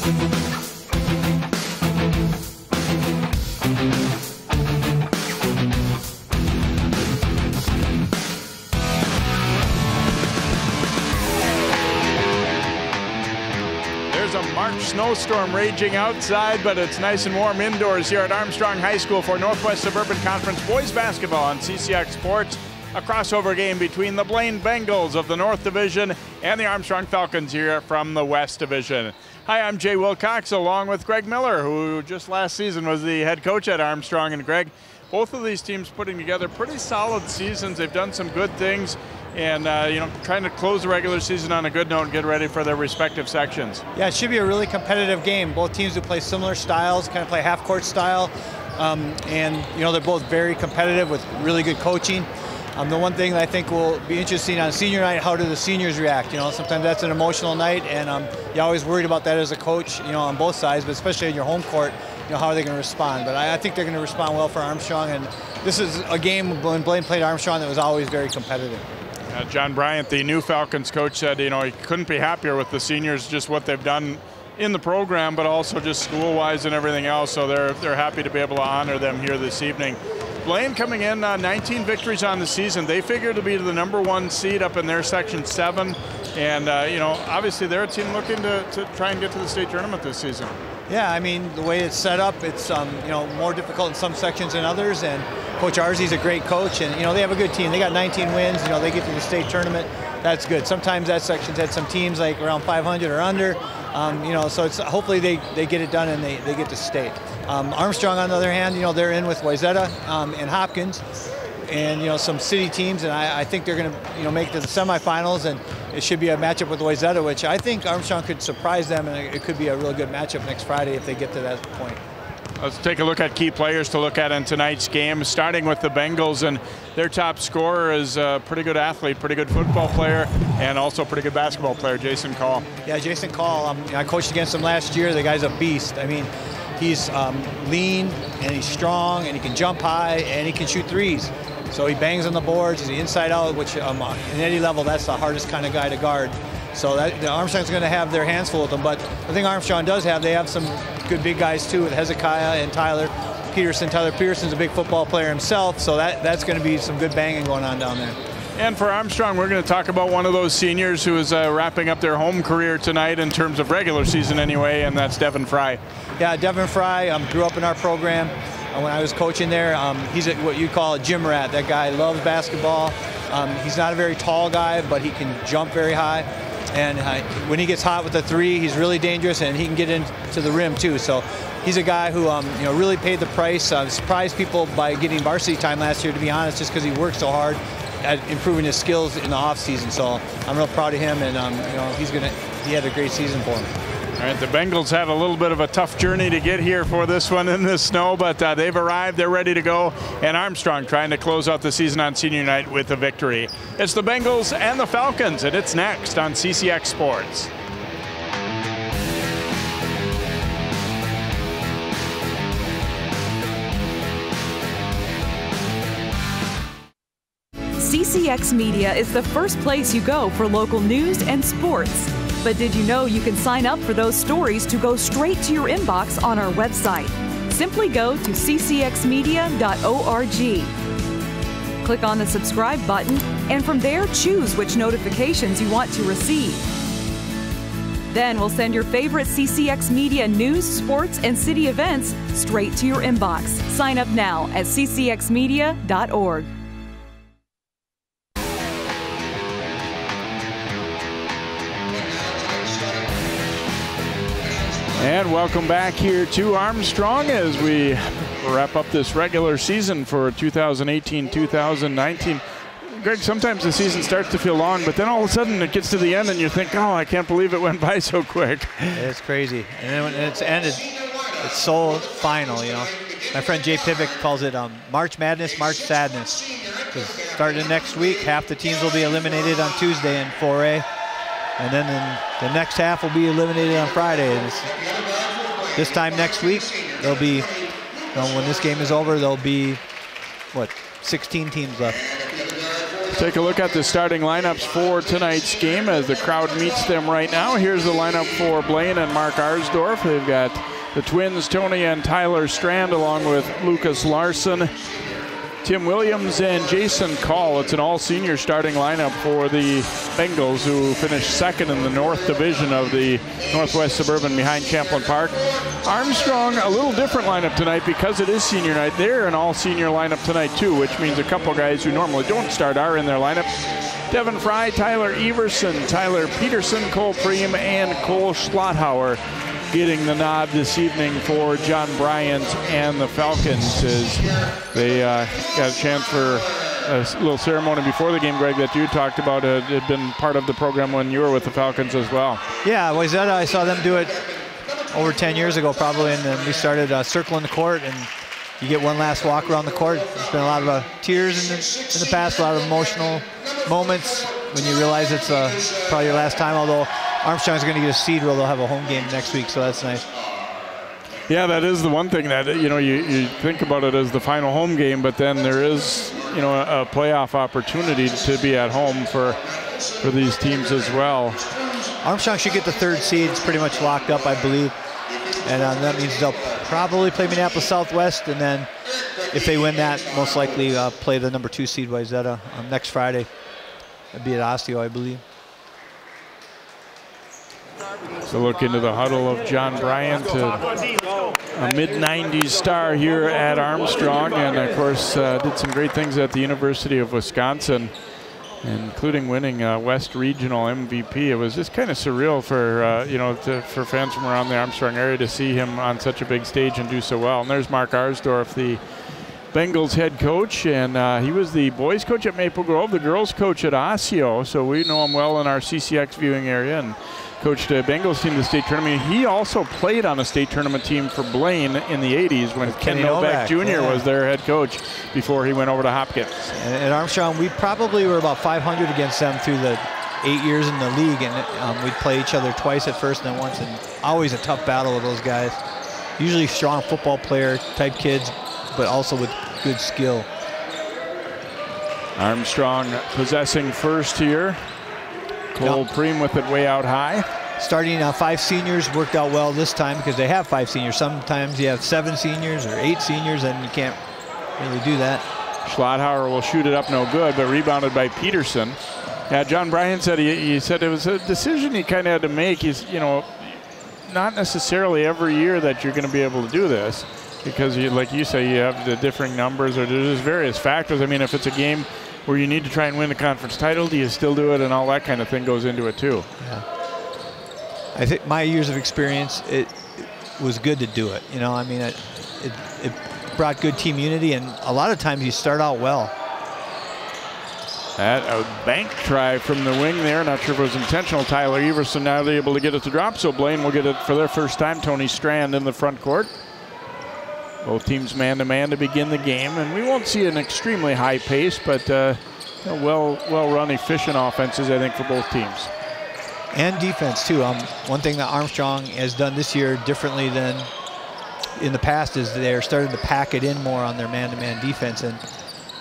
A March snowstorm raging outside, but it's nice and warm indoors here at Armstrong High School for Northwest Suburban Conference boys basketball on CCX Sports. A crossover game between the Blaine Bengals of the North Division and the Armstrong Falcons here from the West Division. Hi, I'm Jay Wilcox along with Greg Miller, who just last season was the head coach at Armstrong. And Greg, both of these teams putting together pretty solid seasons. They've done some good things and trying to close the regular season on a good note and get ready for their respective sections. Yeah, it should be a really competitive game. Both teams who play similar styles, kind of play half-court style, and they're both very competitive with really good coaching. The one thing that I think will be interesting on senior night, how do the seniors react? Sometimes that's an emotional night, and you're always worried about that as a coach, on both sides, but especially in your home court, how are they going to respond? But I think they're going to respond well for Armstrong, and this is a game when Blaine played Armstrong that was always very competitive. John Bryant, the new Falcons coach, said he couldn't be happier with the seniors, just what they've done in the program, but also just school-wise and everything else. So they're happy to be able to honor them here this evening. Blaine coming in 19 victories on the season. They figure to be the #1 seed up in their Section 7, and obviously they're a team looking to try and get to the state tournament this season. Yeah, I mean, the way it's set up, it's more difficult in some sections than others, and Coach Arzy's a great coach, and they have a good team. They got 19 wins. They get to the state tournament. That's good. Sometimes that section's had some teams like around 500 or under. So it's hopefully they get it done and they get to state. Armstrong, on the other hand, they're in with Wayzata and Hopkins, and some city teams, and I think they're going to make it to the semifinals, and it should be a matchup with Wayzata, which I think Armstrong could surprise them, and it could be a really good matchup next Friday if they get to that point. Let's take a look at key players to look at in tonight's game, starting with the Bengals, and their top scorer is a pretty good athlete, pretty good football player, and also a pretty good basketball player, Jason Call. Yeah, Jason Call, I coached against him last year. The guy's a beast. I mean, he's lean, and he's strong, and he can jump high, and he can shoot threes. So he bangs on the boards, he's inside out, which in any level, that's the hardest kind of guy to guard. So Armstrong's going to have their hands full with them. But I think Armstrong does have, they have some good big guys too with Hezekiah and Tyler Peterson. Tyler Peterson's a big football player himself, so that's going to be some good banging going on down there. And for Armstrong, we're going to talk about one of those seniors who is wrapping up their home career tonight in terms of regular season anyway, and that's Devin Fry. Yeah, Devin Fry grew up in our program. When I was coaching there, he's what you call a gym rat. That guy loves basketball. He's not a very tall guy, but he can jump very high. And when he gets hot with the three, he's really dangerous, and he can get into the rim too. So he's a guy who really paid the price. Surprised people by getting varsity time last year, to be honest, just because he worked so hard at improving his skills in the off season. So I'm real proud of him, and he had a great season for him. All right, the Bengals had a little bit of a tough journey to get here for this one in the snow, but they've arrived, they're ready to go, and Armstrong trying to close out the season on senior night with a victory. It's the Bengals and the Falcons, and it's next on CCX Sports. CCX Media is the first place you go for local news and sports. But did you know you can sign up for those stories to go straight to your inbox on our website? Simply go to ccxmedia.org. Click on the subscribe button, and from there choose which notifications you want to receive. Then we'll send your favorite CCX Media news, sports, and city events straight to your inbox. Sign up now at ccxmedia.org. And welcome back here to Armstrong as we wrap up this regular season for 2018-2019. Greg, sometimes the season starts to feel long, but then all of a sudden it gets to the end and you think, oh, I can't believe it went by so quick. It's crazy. And then when it's ended, it's so final, My friend Jay Pivick calls it March Madness, March Sadness. Because starting next week, half the teams will be eliminated on Tuesday in 4A. And then the next half will be eliminated on Friday. And this time next week, there'll be, when this game is over, there'll be, 16 teams left. Take a look at the starting lineups for tonight's game as the crowd meets them right now. Here's the lineup for Blaine and Mark Arsdorf. They've got the twins, Tony and Tyler Strand, along with Lucas Larson, Tim Williams, and Jason Call. It's an all-senior starting lineup for the Bengals, who finished second in the North Division of the Northwest Suburban behind Champlin Park. Armstrong, a little different lineup tonight because it is senior night. They're an all-senior lineup tonight too, which means a couple guys who normally don't start are in their lineup. Devin Fry, Tyler Everson, Tyler Peterson, Cole Preem, and Cole Schlotthauer getting the nod this evening for John Bryant and the Falcons, as they got a chance for a little ceremony before the game, Greg, that you talked about. It had been part of the program when you were with the Falcons as well. Yeah, Wayzata, I saw them do it over 10 years ago probably, and then we started circling the court, and you get one last walk around the court. There's been a lot of tears in the past, a lot of emotional moments when you realize it's probably your last time, although Armstrong's going to get a seed where they'll have a home game next week, so that's nice. Yeah, that is the one thing that, you think about it as the final home game, but then there is, a playoff opportunity to be at home for these teams as well. Armstrong should get the third seed. It's pretty much locked up, I believe. And that means they'll probably play Minneapolis Southwest, and then if they win that, most likely play the number 2 seed, Wayzata, next Friday. That'd be at Osseo, I believe. So look into the huddle of John Bryant, a mid-90s star here at Armstrong, and of course did some great things at the University of Wisconsin, including winning West Regional MVP. It was just kind of surreal for for fans from around the Armstrong area to see him on such a big stage and do so well. And there's Mark Arsdorf, the Bengals head coach, and he was the boys coach at Maple Grove, the girls coach at Osseo, so we know him well in our CCX viewing area, and coached a Bengals team to the state tournament. He also played on a state tournament team for Blaine in the 80s when Ken Novak Jr. was their head coach before he went over to Hopkins. And at Armstrong, we probably were about 500 against them through the 8 years in the league, and we'd play each other twice at first and then once, and always a tough battle with those guys. Usually strong football player type kids, but also with good skill. Armstrong possessing first here. Cole Preem with it way out high. Starting 5 seniors worked out well this time because they have 5 seniors. Sometimes you have 7 seniors or 8 seniors, and you can't really do that. Schlotthauer will shoot it up no good, but rebounded by Peterson. Yeah, John Bryant said he said it was a decision he kind of had to make. He's, not necessarily every year that you're going to be able to do this, because like you say, you have the differing numbers, or there's various factors. I mean, if it's a game where you need to try and win the conference title, do you still do it? And all that kind of thing goes into it too. Yeah. I think my years of experience, it was good to do it. I mean, it brought good team unity, and a lot of times you start out well. That a bank try from the wing there. Not sure if it was intentional. Tyler Everson now able to get it to drop, so Blaine will get it for their first time. Tony Strand in the front court. Both teams man-to-man to begin the game, and we won't see an extremely high pace, but well-run, efficient offenses, I think, for both teams. And defense, too. One thing that Armstrong has done this year differently than in the past is they're starting to pack it in more on their man-to-man defense, and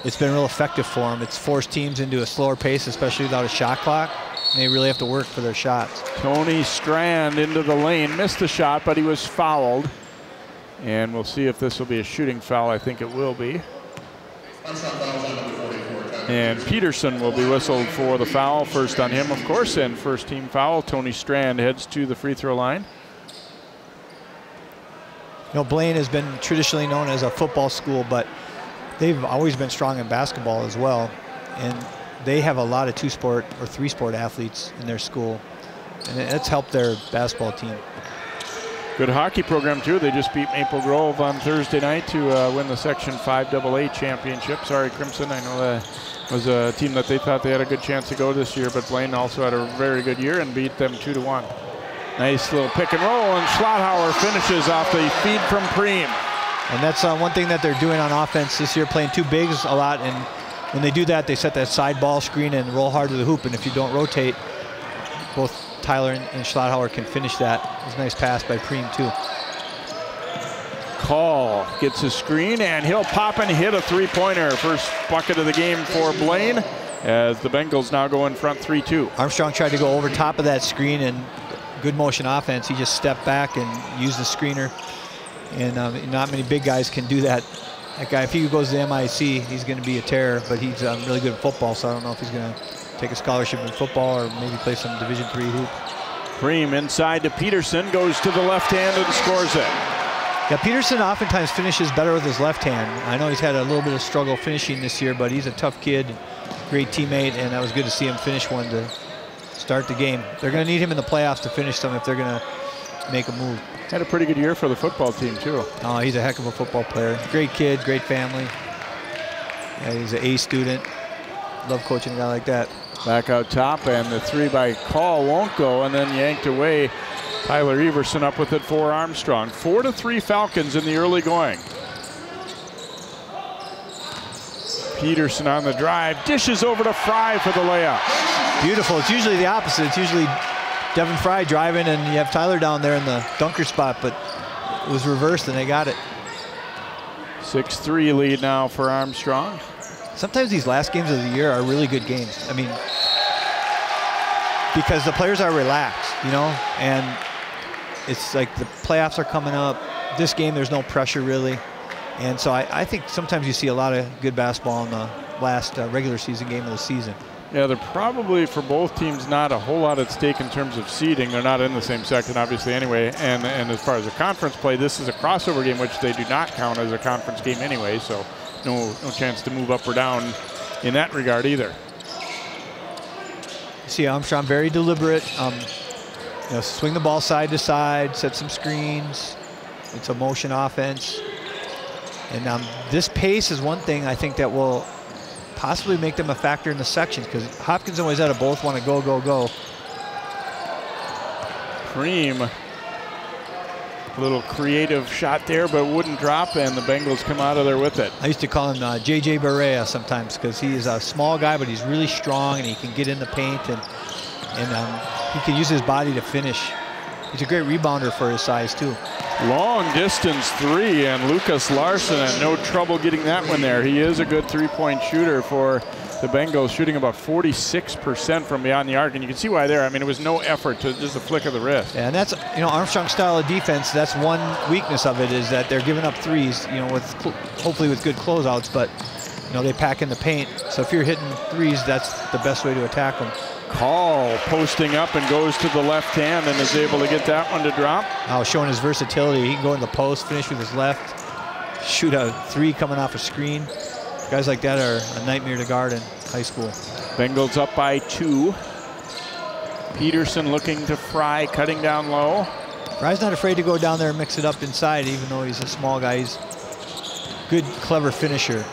it's been real effective for them. It's forced teams into a slower pace, especially without a shot clock. They really have to work for their shots. Tony Strand into the lane, missed the shot, but he was fouled. And we'll see if this will be a shooting foul. I think it will be. And Peterson will be whistled for the foul. First on him, of course, and first team foul. Tony Strand heads to the free throw line. Blaine has been traditionally known as a football school, but they've always been strong in basketball as well. And they have a lot of 2-sport or 3-sport athletes in their school. And it's helped their basketball team. Good hockey program, too. They just beat Maple Grove on Thursday night to win the Section 5AA championship. Sorry, Crimson. I know that was a team that they thought they had a good chance to go this year, but Blaine also had a very good year and beat them 2-1. Nice little pick and roll, and Schlotthauer finishes off the feed from Preem. And that's one thing that they're doing on offense this year, playing 2 bigs a lot, and when they do that, they set that side ball screen and roll hard to the hoop, and if you don't rotate, both Tyler and Schlotthauer can finish that. It was a nice pass by Preem, too. Call gets a screen, and he'll pop and hit a 3-pointer. First bucket of the game for Blaine. as the Bengals now go in front 3-2. Armstrong tried to go over top of that screen, and good motion offense. He just stepped back and used the screener. And not many big guys can do that. That guy, if he goes to the MIC, he's going to be a terror, but he's really good at football, so I don't know if he's going to take a scholarship in football or maybe play some Division III hoop. Cream inside to Peterson, goes to the left hand and scores it. Yeah, Peterson oftentimes finishes better with his left hand. I know he's had a little bit of struggle finishing this year, but he's a tough kid, great teammate, and that was good to see him finish one to start the game. They're going to need him in the playoffs to finish them if they're going to make a move. Had a pretty good year for the football team, too. Oh, he's a heck of a football player. Great kid, great family. Yeah, he's an A student. Love coaching a guy like that. Back out top, and the 3 by call won't go, and then yanked away. Tyler Everson up with it for Armstrong. 4-3 Falcons in the early going. Peterson on the drive, dishes over to Fry for the layup. Beautiful. It's usually the opposite. It's usually Devin Fry driving, and you have Tyler down there in the dunker spot, but it was reversed, and they got it. 6-3 lead now for Armstrong. Sometimes these last games of the year are really good games. I mean, because the players are relaxed, you know, and it's like the playoffs are coming up. This game, there's no pressure really. And so I think sometimes you see a lot of good basketball in the last regular season game of the season. Yeah, they're probably, for both teams, not a whole lot at stake in terms of seeding. They're not in the same section, obviously, anyway. And as far as a conference play, this is a crossover game, which they do not count as a conference game anyway. So no chance to move up or down in that regard either. You see Armstrong very deliberate. You know, swing the ball side to side, set some screens. It's a motion offense. And this pace is one thing I think that will possibly make them a factor in the sections, because Hopkins and Wayzata both want to go, go, go. Cream, a little creative shot there, but wouldn't drop, and the Bengals come out of there with it. I used to call him J.J. Barea sometimes, because he is a small guy, but he's really strong, and he can get in the paint, and he can use his body to finish. He's a great rebounder for his size, too. Long distance 3, and Lucas Larson had no trouble getting that one there. He is a good 3-point shooter for the Bengals, shooting about 46% from beyond the arc, and you can see why there. I mean, it was no effort, to just a flick of the wrist. Yeah, and that's, you know, Armstrong's style of defense. That's one weakness of it, is that they're giving up threes, you know, with hopefully with good closeouts, but you know, they pack in the paint. So if you're hitting threes, that's the best way to attack them. Call posting up and goes to the left hand and is able to get that one to drop. Oh, showing his versatility. He can go in the post, finish with his left, shoot a 3 coming off a screen. Guys like that are a nightmare to guard in high school. Bengals up by 2. Peterson looking to Fry, cutting down low. Fry's not afraid to go down there and mix it up inside, even though he's a small guy. He's a good, clever finisher.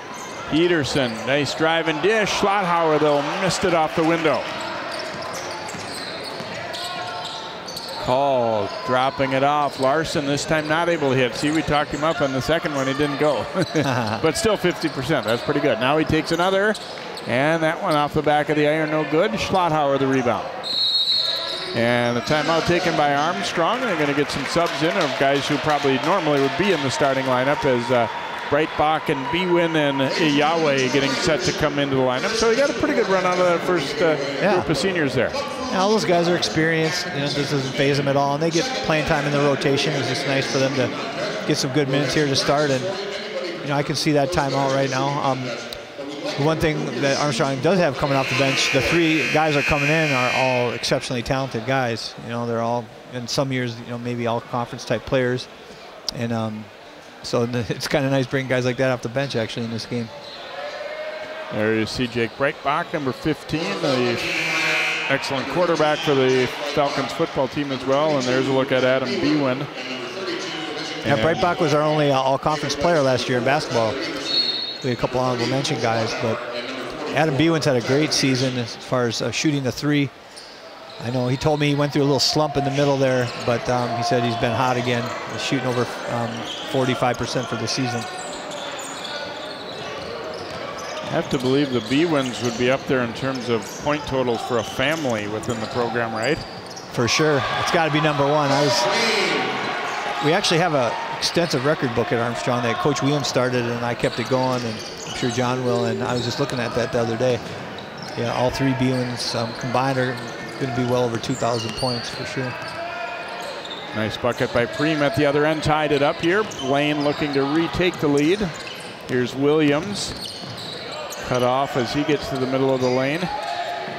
Peterson, nice drive and dish. Schlotthauer, though, missed it off the window. Call, dropping it off. Larson this time not able to hit. See, we talked him up on the second one. He didn't go. But still 50%. That's pretty good. Now he takes another. And that one off the back of the iron, no good. Schlotthauer the rebound. And the timeout taken by Armstrong. They're going to get some subs in of guys who probably normally would be in the starting lineup, as Breitbach and Bwin and Yahweh getting set to come into the lineup. So he got a pretty good run out of that first group of seniors there. Yeah, all those guys are experienced. You know, this doesn't phase them at all, and they get playing time in the rotation. It's just nice for them to get some good minutes here to start. And you know, I can see that timeout right now. The one thing that Armstrong does have coming off the bench, the 3 guys are coming in are all exceptionally talented guys. You know, they're all, in some years, you know, maybe all conference type players, and so it's kind of nice bringing guys like that off the bench actually in this game. There you see Jake Breitbach, number 15, the excellent quarterback for the Falcons football team as well. And there's a look at Adam Bwin. Yeah, Breitbach was our only all-conference player last year in basketball. We had a couple honorable mention guys, but Adam Bwin's had a great season as far as shooting the 3. I know he told me he went through a little slump in the middle there, but he said he's been hot again. He's shooting over 45% for the season. I have to believe the Bwins would be up there in terms of point totals for a family within the program, right? For sure. It's got to be number 1. We actually have an extensive record book at Armstrong that Coach Williams started, and I kept it going, and I'm sure John will, and I was just looking at that the other day. Yeah, all three Bewins combined are going to be well over 2,000 points for sure. Nice bucket by Preem at the other end, tied it up here. Blaine looking to retake the lead. Here's Williams. Cut off as he gets to the middle of the lane.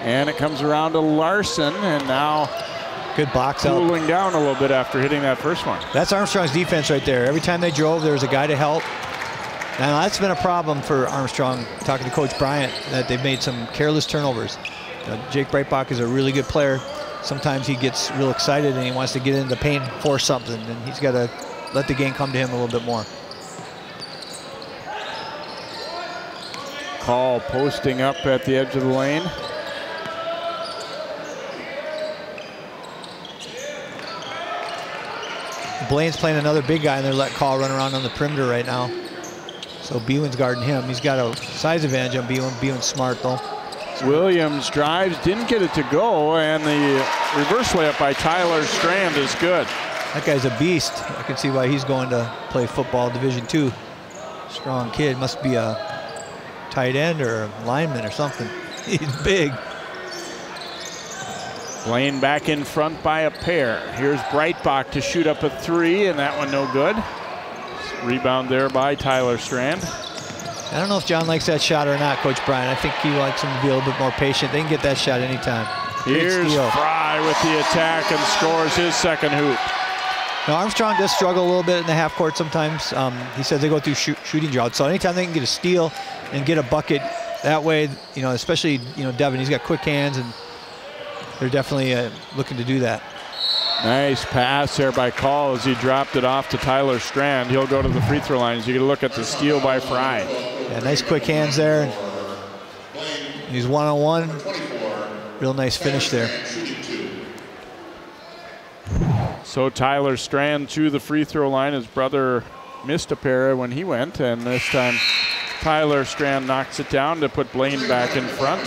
And it comes around to Larson, and now good box cooling out. Down a little bit after hitting that first one. That's Armstrong's defense right there. Every time they drove, there was a guy to help. Now that's been a problem for Armstrong, talking to Coach Bryant, that they've made some careless turnovers. Jake Breitbach is a really good player. Sometimes he gets real excited and he wants to get into the paint and force something, and he's got to let the game come to him a little bit more. Call posting up at the edge of the lane. Blaine's playing another big guy, and they're letting Call run around on the perimeter right now. So Bewin's guarding him. He's got a size advantage on Bewin. Bewin's smart, though. Williams drives, didn't get it to go, and the reverse layup by Tyler Strand is good. That guy's a beast. I can see why he's going to play football Division II. Strong kid. Must be a tight end or a lineman or something. He's big. Blaine back in front by a pair. Here's Breitbach to shoot up a three, and that one no good. Rebound there by Tyler Strand. I don't know if John likes that shot or not, Coach Bryant. I think he likes him to be a little bit more patient. They can get that shot anytime. Here's Fry with the attack and scores his second hoop. Now Armstrong does struggle a little bit in the half court sometimes. He says they go through shooting droughts. So anytime they can get a steal and get a bucket that way, you know, especially, you know, Devin, he's got quick hands, and they're definitely looking to do that. Nice pass there by Call as he dropped it off to Tyler Strand. He'll go to the free throw line as you get a look at the steal by Fry. Yeah, nice quick hands there. He's one-on-one. Real nice finish there. So Tyler Strand to the free throw line. His brother missed a pair when he went, and this time Tyler Strand knocks it down to put Blaine back in front.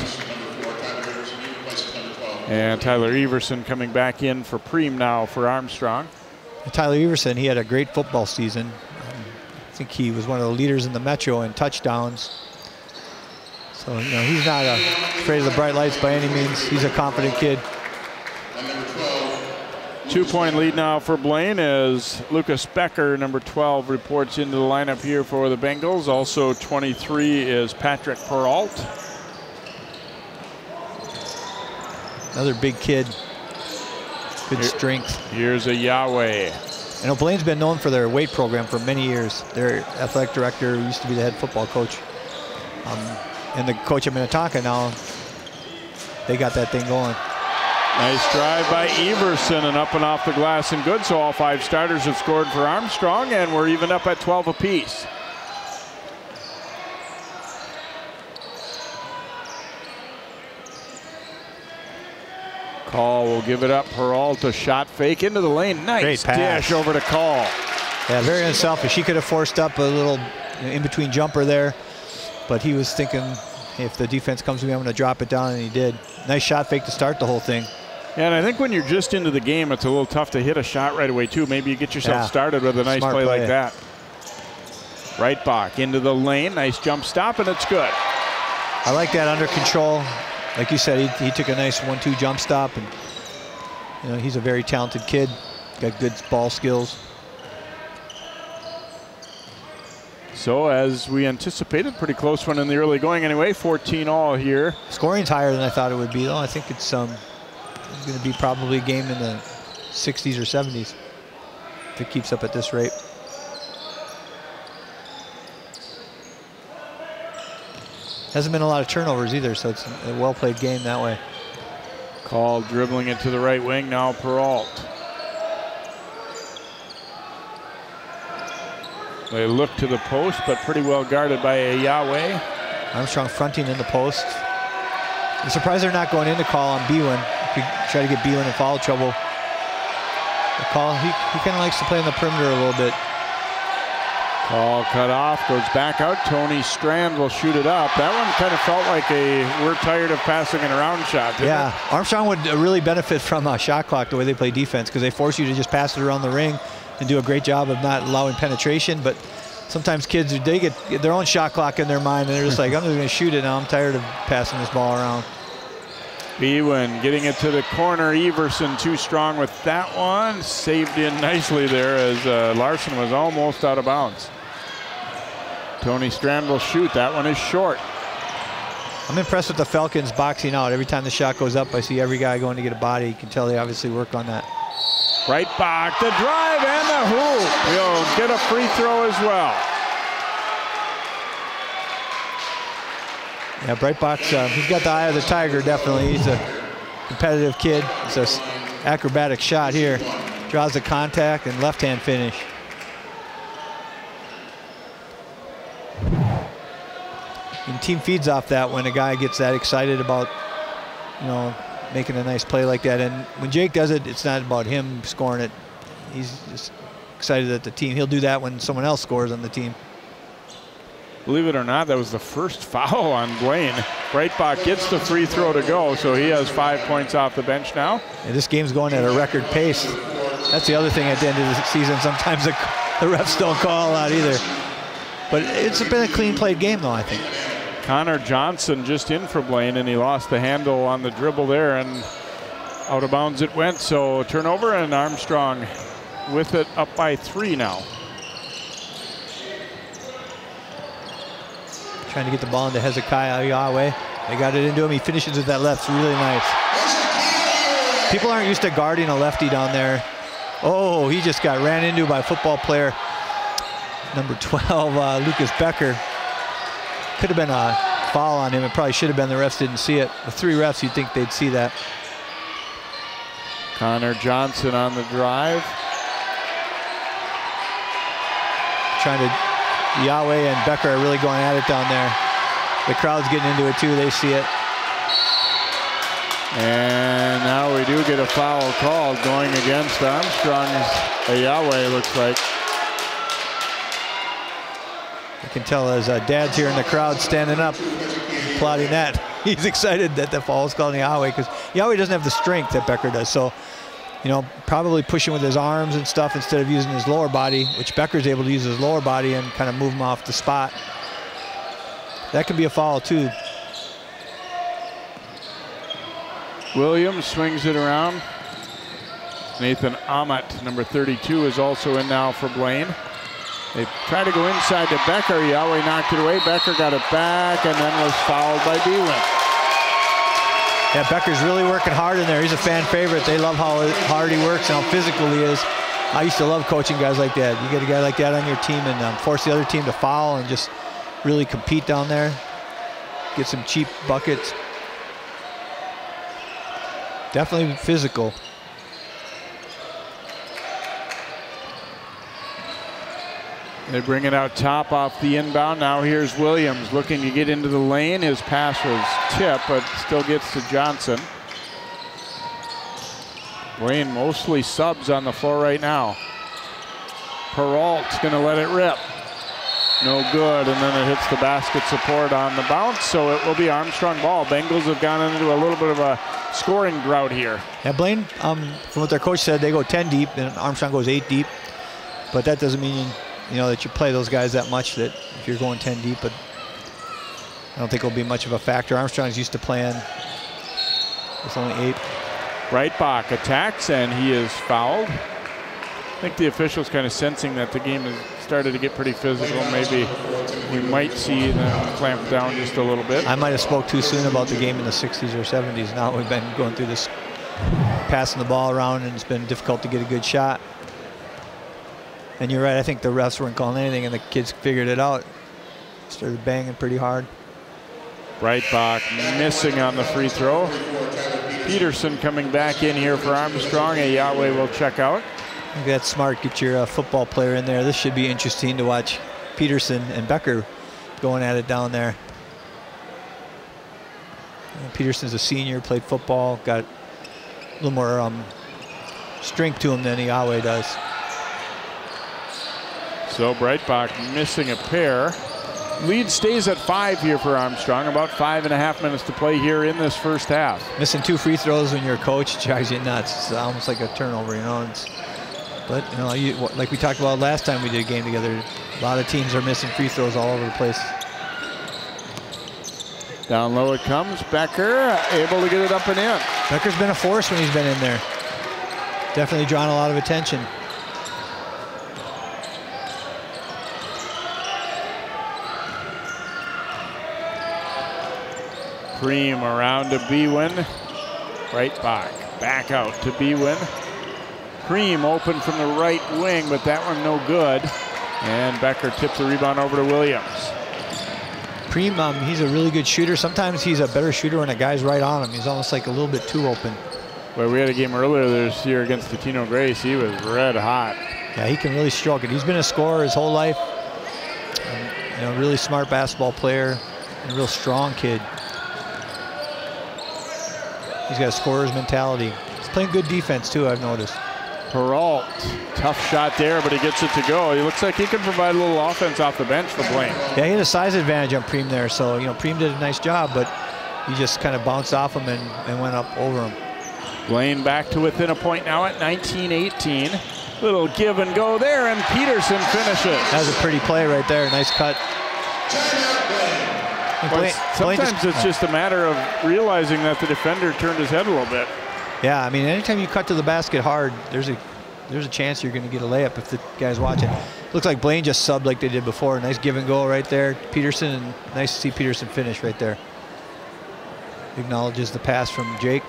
And Tyler Everson coming back in for Preem now for Armstrong. And Tyler Everson, he had a great football season. I think he was one of the leaders in the Metro in touchdowns. So, you know, he's not afraid of the bright lights by any means. He's a confident kid. 2-point lead now for Blaine as Lucas Becker, number 12, reports into the lineup here for the Bengals. Also 23 is Patrick Peralt. Another big kid, good strength. Here's a Yahweh. You know, Blaine's been known for their weight program for many years. Their athletic director used to be the head football coach. And the coach at Minnetonka now, they got that thing going. Nice drive by Everson and up and off the glass and good. So all 5 starters have scored for Armstrong, and we're even up at 12 apiece. Call will give it up. Peralta shot fake into the lane. Nice dish over to Call. Yeah, very unselfish. He could have forced up a little in-between jumper there, but he was thinking, hey, if the defense comes to me, I'm going to drop it down, and he did. Nice shot fake to start the whole thing. Yeah, and I think when you're just into the game, it's a little tough to hit a shot right away, too. Maybe you get yourself started with a nice play like that. Breitbach into the lane. Nice jump stop, and it's good. I like that under control. Like you said, he took a nice 1-2 jump stop, and you know, he's a very talented kid. Got good ball skills. So as we anticipated, pretty close one in the early going anyway. 14-all here. Scoring's higher than I thought it would be, though. I think it's going to be probably a game in the 60s or 70s if it keeps up at this rate. Hasn't been a lot of turnovers either, so it's a well-played game that way. Call dribbling it to the right wing, now Peralt. They look to the post, but pretty well guarded by a Yahweh. Armstrong fronting in the post. I'm surprised they're not going in to Call on Bewin. If you try to get Bewin in foul trouble. The Call, he kind of likes to play on the perimeter a little bit. Call cut off, goes back out. Tony Strand will shoot it up. That one kind of felt like a we're tired of passing it around shot, didn't it? Armstrong would really benefit from a shot clock the way they play defense, because they force you to just pass it around the ring and do a great job of not allowing penetration. But sometimes kids, they get their own shot clock in their mind, and they're just like, I'm just going to shoot it now. I'm tired of passing this ball around. Bewin getting it to the corner. Everson too strong with that one. Saved in nicely there as Larson was almost out of bounds. Tony Strand will shoot. That one is short. I'm impressed with the Falcons boxing out. Every time the shot goes up, I see every guy going to get a body. You can tell they obviously work on that. Breitbach, the drive and the hoop. He'll get a free throw as well. Yeah, Breitbach, he's got the eye of the tiger, definitely. He's a competitive kid. It's an acrobatic shot here. Draws the contact and left-hand finish. And team feeds off that when a guy gets that excited about, you know, making a nice play like that. And when Jake does it, it's not about him scoring it. He's just excited that the team, he'll do that when someone else scores on the team. Believe it or not, that was the first foul on Blaine. Breitbach gets the free throw to go, so he has 5 points off the bench now. And this game's going at a record pace. That's the other thing at the end of the season. Sometimes the refs don't call a lot either. But it's been a clean played game, though, I think. Connor Johnson just in for Blaine, and he lost the handle on the dribble there, and out of bounds it went. So turnover, and Armstrong with it up by 3 now. Trying to get the ball into Hezekiah Yahweh. They got it into him. He finishes with that left. It's really nice. People aren't used to guarding a lefty down there. Oh, he just got ran into by a football player. Number 12, Lucas Becker. Could have been a foul on him. It probably should have been. The refs didn't see it. With 3 refs, you'd think they'd see that. Connor Johnson on the drive. Trying to... Yahweh and Becker are really going at it down there. The crowd's getting into it too. They see it. And now we do get a foul called going against Armstrong's Yahweh, looks like. You can tell as Dad's here in the crowd standing up, applauding that. He's excited that the foul is called on Yahweh because Yahweh doesn't have the strength that Becker does. So, you know, probably pushing with his arms and stuff instead of using his lower body, which Becker's able to use his lower body and kind of move him off the spot. That can be a foul too. Williams swings it around. Nathan Amat, number 32, is also in now for Blaine. They try to go inside to Becker. Yahweh knocked it away. Becker got it back and then was fouled by Bewin. Yeah, Becker's really working hard in there. He's a fan favorite. They love how hard he works and how physical he is. I used to love coaching guys like that. You get a guy like that on your team and force the other team to foul and just really compete down there. Get some cheap buckets. Definitely physical. They bring it out top off the inbound. Now here's Williams looking to get into the lane. His pass was tipped, but still gets to Johnson. Blaine mostly subs on the floor right now. Peralt's going to let it rip. No good, and then it hits the basket support on the bounce, so it will be Armstrong ball. Bengals have gone into a little bit of a scoring drought here. Yeah, Blaine, from what their coach said, they go 10 deep, and Armstrong goes 8 deep. But that doesn't mean you know that you play those guys that much that if you're going 10 deep, but I don't think it'll be much of a factor. Armstrong's used to playing with only 8. Breitbach attacks and he is fouled. I think the officials kind of sensing that the game has started to get pretty physical. Maybe we might see them clamp down just a little bit. I might have spoke too soon about the game in the 60s or 70s. Now we've been going through this passing the ball around and it's been difficult to get a good shot. And you're right, I think the refs weren't calling anything and the kids figured it out. Started banging pretty hard. Breitbach missing on the free throw. Peterson coming back in here for Armstrong. Yahweh will check out. I think that's smart. Get your football player in there. This should be interesting to watch Peterson and Becker going at it down there. Peterson's a senior, played football, got a little more strength to him than Yahweh does. So Breitbach missing a pair. Lead stays at 5 here for Armstrong. About 5.5 minutes to play here in this first half. Missing 2 free throws when you're a coach drives you nuts. It's almost like a turnover, you know. But you know, like we talked about last time we did a game together, a lot of teams are missing free throws all over the place. Down low it comes. Becker able to get it up and in. Becker's been a force when he's been in there. Definitely drawn a lot of attention. Cream around to Bwin. Right back out to Bwin. Cream open from the right wing, but that one no good. And Becker tips the rebound over to Williams. Cream, he's a really good shooter. Sometimes he's a better shooter when a guy's right on him. He's almost like a little bit too open. Well, we had a game earlier this year against Tino Grace. He was red hot. Yeah, he can really stroke it. He's been a scorer his whole life. You know, really smart basketball player and a real strong kid. He's got a scorer's mentality. He's playing good defense too, I've noticed. Peralt, tough shot there, but he gets it to go. He looks like he can provide a little offense off the bench for Blaine. Yeah, he had a size advantage on Preem there, so you know Preem did a nice job, but he just kind of bounced off him and went up over him. Blaine back to within a point now at 19-18. Little give and go there, and Peterson finishes. That was a pretty play right there. Nice cut. Sometimes it's just a matter of realizing that the defender turned his head a little bit. Yeah, I mean, anytime you cut to the basket hard, there's a chance you're going to get a layup if the guy's watching. Looks like Blaine just subbed like they did before. Nice give and go right there. Peterson, and nice to see Peterson finish right there. Acknowledges the pass from Jake.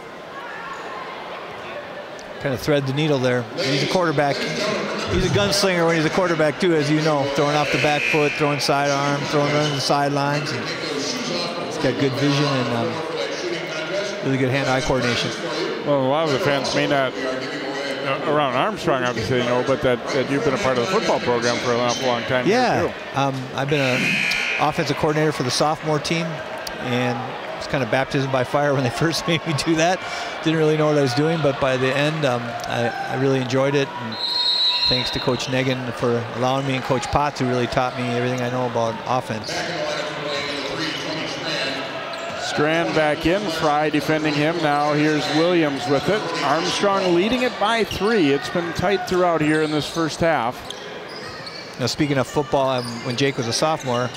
Kind of thread the needle there. He's a quarterback. He's a gunslinger when he's a quarterback too, as you know. Throwing off the back foot, throwing sidearm, throwing running the sidelines. And he's got good vision and really good hand-eye coordination. Well, a lot of the fans may not, around Armstrong obviously, you know, but that you've been a part of the football program for an awful long time. Yeah, here too. I've been an offensive coordinator for the sophomore team, and it's kind of baptism by fire when they first made me do that. Didn't really know what I was doing, but by the end, I really enjoyed it. And thanks to Coach Negan for allowing me, and Coach Potts, who really taught me everything I know about offense. Strand back in, Fry defending him. Now here's Williams with it. Armstrong leading it by 3. It's been tight throughout here in this first half. Now speaking of football, when Jake was a sophomore,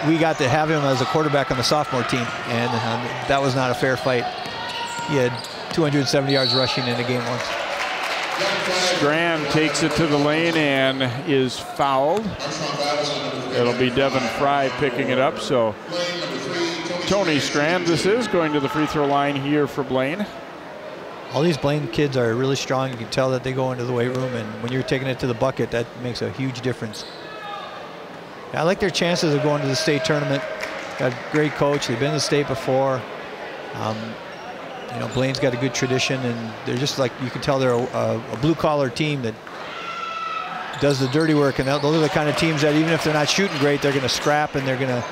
we got to have him as a quarterback on the sophomore team, and that was not a fair fight. He had 270 yards rushing in a game once. Strand takes it to the lane and is fouled. It'll be Devin Fry picking it up, so Tony Strand, this is going to the free throw line here for Blaine. All these Blaine kids are really strong. You can tell that they go into the weight room, and when you're taking it to the bucket, that makes a huge difference. I like their chances of going to the state tournament. Got a great coach. They've been to the state before. You know, Blaine's got a good tradition, and they're just like, you can tell they're a blue-collar team that does the dirty work, and those are the kind of teams that even if they're not shooting great, they're going to scrap, and they're going to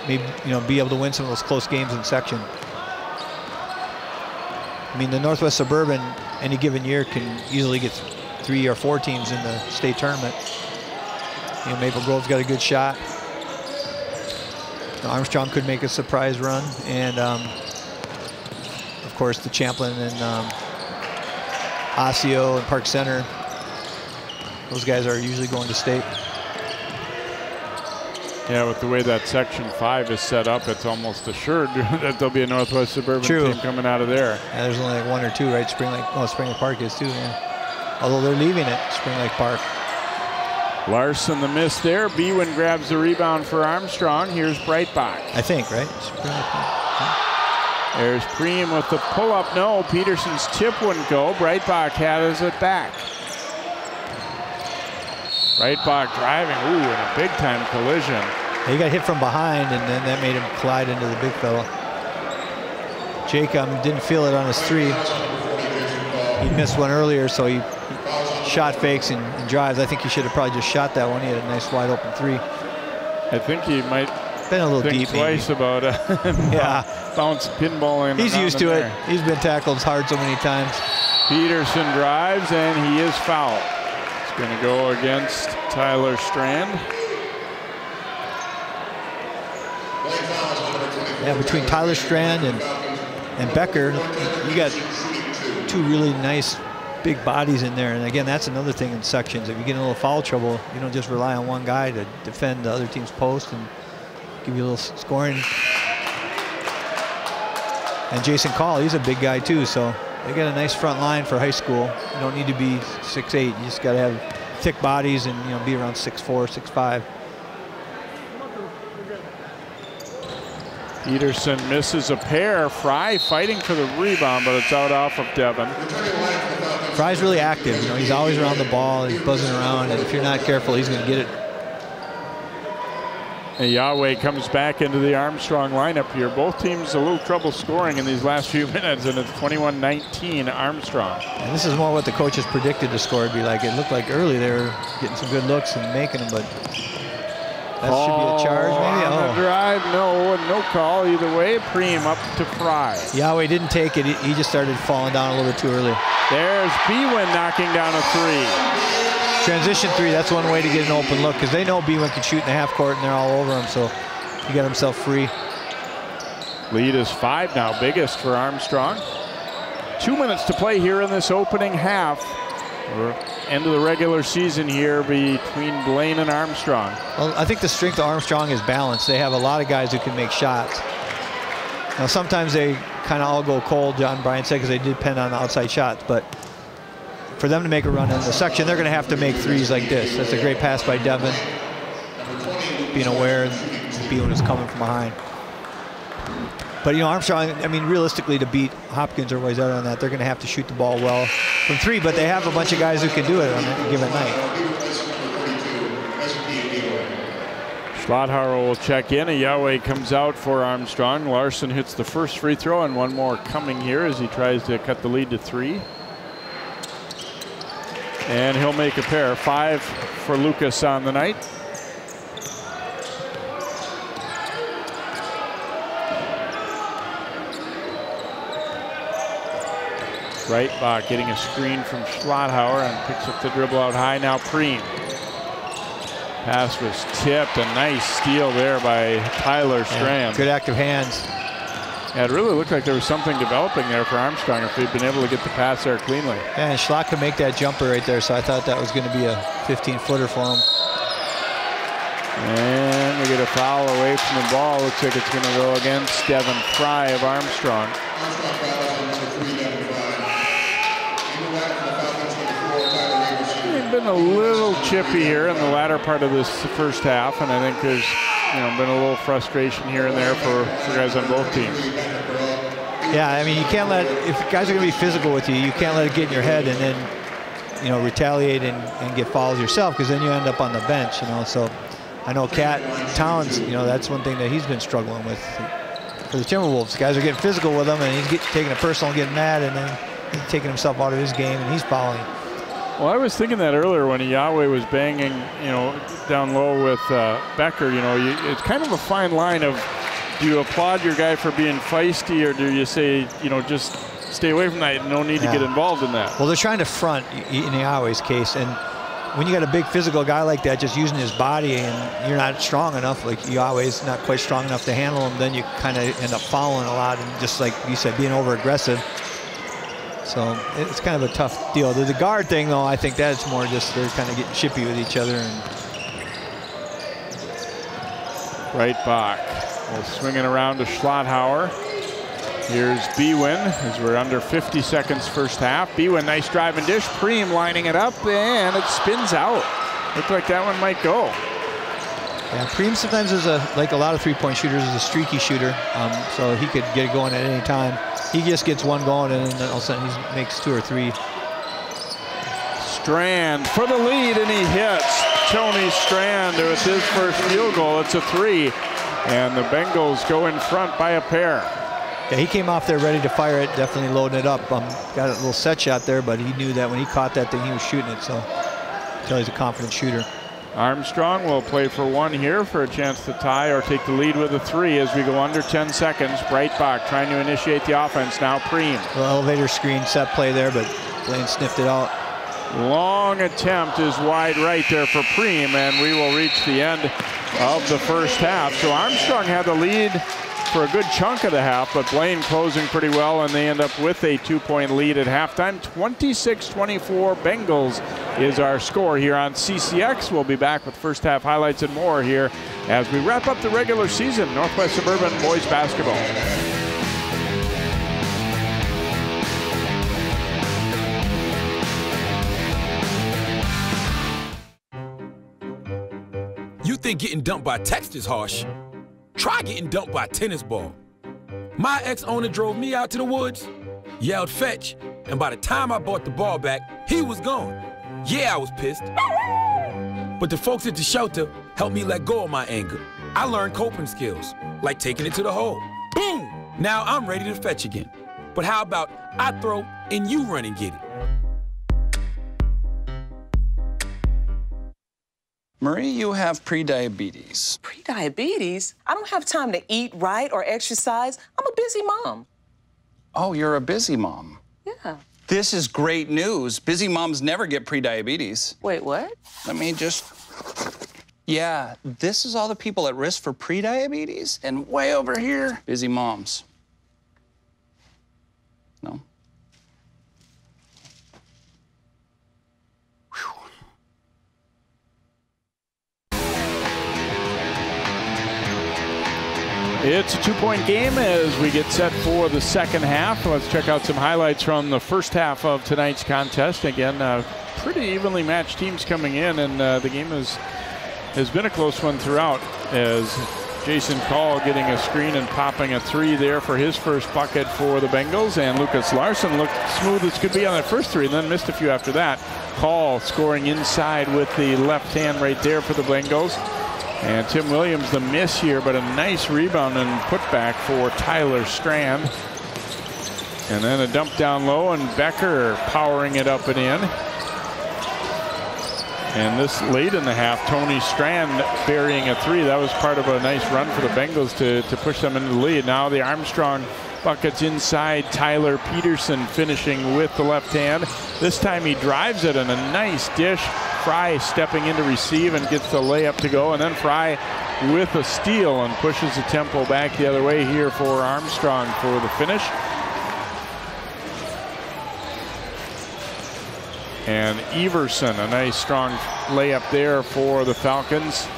maybe, you know, be able to win some of those close games in section. I mean, the Northwest Suburban, any given year, can easily get 3 or 4 teams in the state tournament. You know, Maple Grove's got a good shot. Armstrong could make a surprise run, and of course the Champlin and Osseo and Park Center, those guys are usually going to state. Yeah, with the way that Section 5 is set up, it's almost assured that there'll be a Northwest Suburban team coming out of there. Yeah, there's only like 1 or 2, right? Spring Lake Park is too, yeah. Although they're leaving it, Spring Lake Park. Larson the miss there. Bwin grabs the rebound for Armstrong. Here's Breitbach. I think, right? Spring Lake Park. Yeah. There's Preem with the pull-up. No, Peterson's tip wouldn't go. Breitbach has it back. Breitbach driving, ooh, in a big-time collision. He got hit from behind, and then that made him collide into the big fella. Jake didn't feel it on his 3. He missed one earlier, so he shot fakes and drives. I think he should have probably just shot that one. He had a nice wide open 3. I think he might been a little think deep twice maybe. about bounce pinballing. He's used to it. He's been tackled hard so many times. Peterson drives, and he is fouled. It's going to go against Tyler Strand. Yeah, between Tyler Strand and Becker, you got 2 really nice big bodies in there. And again, that's another thing in sections. If you get in a little foul trouble, you don't just rely on one guy to defend the other team's post and give you a little scoring. And Jason Call, he's a big guy too, so they got a nice front line for high school. You don't need to be 6'8", you just got to have thick bodies and, you know, be around 6'4", 6'5". Peterson misses a pair. Fry fighting for the rebound, but it's out off of Devin. Fry's really active. You know, he's always around the ball. He's buzzing around, and if you're not careful, he's going to get it. And Yahweh comes back into the Armstrong lineup here. Both teams a little trouble scoring in these last few minutes, and it's 21-19 Armstrong. And this is more what the coaches predicted the score would be like. It looked like early they were getting some good looks and making them, but that should be a charge maybe? On the drive, no call either way. Preem up to Fry. Yahweh didn't take it. He just started falling down a little bit too early. There's Bwin knocking down a three. Transition three, that's one way to get an open look, because they know Bwin can shoot in the half court and they're all over him, so he got himself free. Lead is 5 now, biggest for Armstrong. 2 minutes to play here in this opening half. We're end of the regular season here between Blaine and Armstrong. Well, I think the strength of Armstrong is balance. They have a lot of guys who can make shots. Now, sometimes they kind of all go cold, John Bryan said, because they depend on outside shots, but for them to make a run in the section, they're going to have to make threes like this. That's a great pass by Devin. Being aware Bwin is coming from behind. But, you know, Armstrong, I mean, realistically, to beat Hopkins or Wayzata on that, they're going to have to shoot the ball well from three, but they have a bunch of guys who can do it on a given night. Schlotthauer will check in. Yahweh comes out for Armstrong. Larson hits the first free throw, and one more coming here as he tries to cut the lead to 3. And he'll make a pair. 5 for Lucas on the night. Breitbach getting a screen from Schlotthauer and picks up the dribble out high. Now Preem. Pass was tipped. A nice steal there by Tyler Strand. Good active hands. Yeah, it really looked like there was something developing there for Armstrong if they'd been able to get the pass there cleanly. Yeah, and Schlott could make that jumper right there, so I thought that was going to be a 15-footer for him. And we get a foul away from the ball. Looks like it's going to go against Devin Fry of Armstrong. They've been a little chippy here in the latter part of this first half, and I think there's been a little frustration here and there for guys on both teams. Yeah, I mean, you can't let, if guys are going to be physical with you, you can't let it get in your head and then, retaliate and get fouls yourself, because then you end up on the bench, So I know Cat Towns, that's one thing that he's been struggling with for the Timberwolves. Guys are getting physical with him, and he's taking it personal, getting mad, and then he's taking himself out of his game, and he's fouling. Well, I was thinking that earlier when Yahweh was banging, down low with Becker. It's kind of a fine line of, do you applaud your guy for being feisty, or do you say, just stay away from that, no need to get involved in that? Well, they're trying to front in Yahweh's case, and when you got a big physical guy like that just using his body and you're not strong enough, like Yahweh's not quite strong enough to handle him, then you kind of end up fouling a lot and just like you said, being over aggressive. So it's kind of a tough deal. The guard thing, though, I think that's more just they're kind of getting chippy with each other. And Breitbach will swing it around to Schlotthauer. Here's Bwin as we're under 50 seconds first half. Bwin, nice drive and dish. Preem lining it up, and it spins out. Looked like that one might go. Yeah, Preem sometimes is like a lot of three-point shooters, is a streaky shooter, so he could get it going at any time. He just gets one going, and then all of a sudden he makes 2 or 3. Strand for the lead, and he hits. Tony Strand with his first field goal. It's a 3, and the Bengals go in front by a pair. Yeah, he came off there ready to fire it, definitely loading it up. Got a little set shot there, but he knew that when he caught that thing, he was shooting it, so I tell he's a confident shooter. Armstrong will play for 1 here for a chance to tie or take the lead with a 3 as we go under 10 seconds. Breitbach trying to initiate the offense. Now Preem. Little elevator screen set play there, but Blaine sniffed it out. Long attempt is wide right there for Preem, and we will reach the end of the first half. So Armstrong had the lead for a good chunk of the half, but Blaine closing pretty well, and they end up with a 2-point lead at halftime. 26-24 Bengals is our score here on CCX. We'll be back with first half highlights and more here as we wrap up the regular season. Northwest Suburban boys basketball. You think getting dumped by text is harsh? Try getting dumped by a tennis ball. My ex-owner drove me out to the woods, yelled fetch, and by the time I brought the ball back, he was gone. Yeah, I was pissed. But the folks at the shelter helped me let go of my anger. I learned coping skills, like taking it to the hole. Boom! Now I'm ready to fetch again. But how about I throw and you run and get it? Marie, you have prediabetes. Prediabetes? I don't have time to eat right or exercise. I'm a busy mom. Oh, you're a busy mom. Yeah. This is great news. Busy moms never get prediabetes. Wait, what? Let me just... Yeah, this is all the people at risk for prediabetes, and way over here, busy moms. No? It's a two-point game as we get set for the second half. Let's check out some highlights from the first half of tonight's contest. Again, pretty evenly matched teams coming in, and the game has been a close one throughout, as Jason Call getting a screen and popping a three there for his first bucket for the Bengals, and Lucas Larson looked smooth as could be on that first three and then missed a few after that. Call scoring inside with the left hand right there for the Bengals. And Tim Williams the miss here, but a nice rebound and putback for Tyler Strand. And then a dump down low, and Becker powering it up and in. And this late in the half, Tony Strand burying a three. That was part of a nice run for the Bengals to push them into the lead. Now the Armstrong buckets inside. Tyler Peterson finishing with the left hand. This time he drives it, and a nice dish. Fry stepping in to receive and gets the layup to go, and then Fry with a steal and pushes the tempo back the other way here for Armstrong for the finish. And Everson, a nice strong layup there for the Falcons.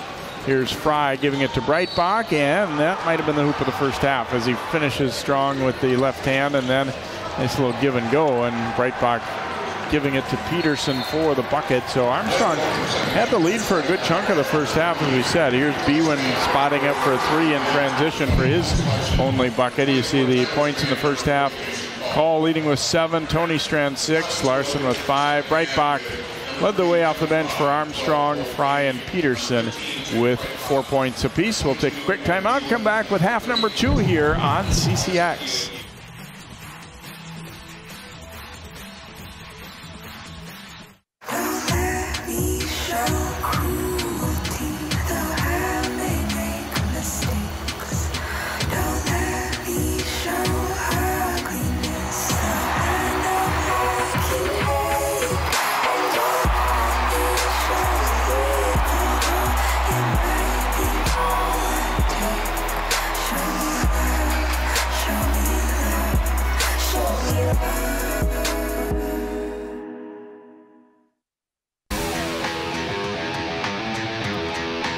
Here's Fry giving it to Breitbach, and that might have been the hoop of the first half as he finishes strong with the left hand, and then nice little give and go, and Breitbach giving it to Peterson for the bucket. So Armstrong had the lead for a good chunk of the first half, as we said. Here's Bwin spotting up for a three in transition for his only bucket. You see the points in the first half. Call leading with 7, Tony Strand 6, Larson with 5. Breitbach led the way off the bench for Armstrong, Fry, and Peterson with 4 points apiece. We'll take a quick timeout, come back with half number 2 here on CCX.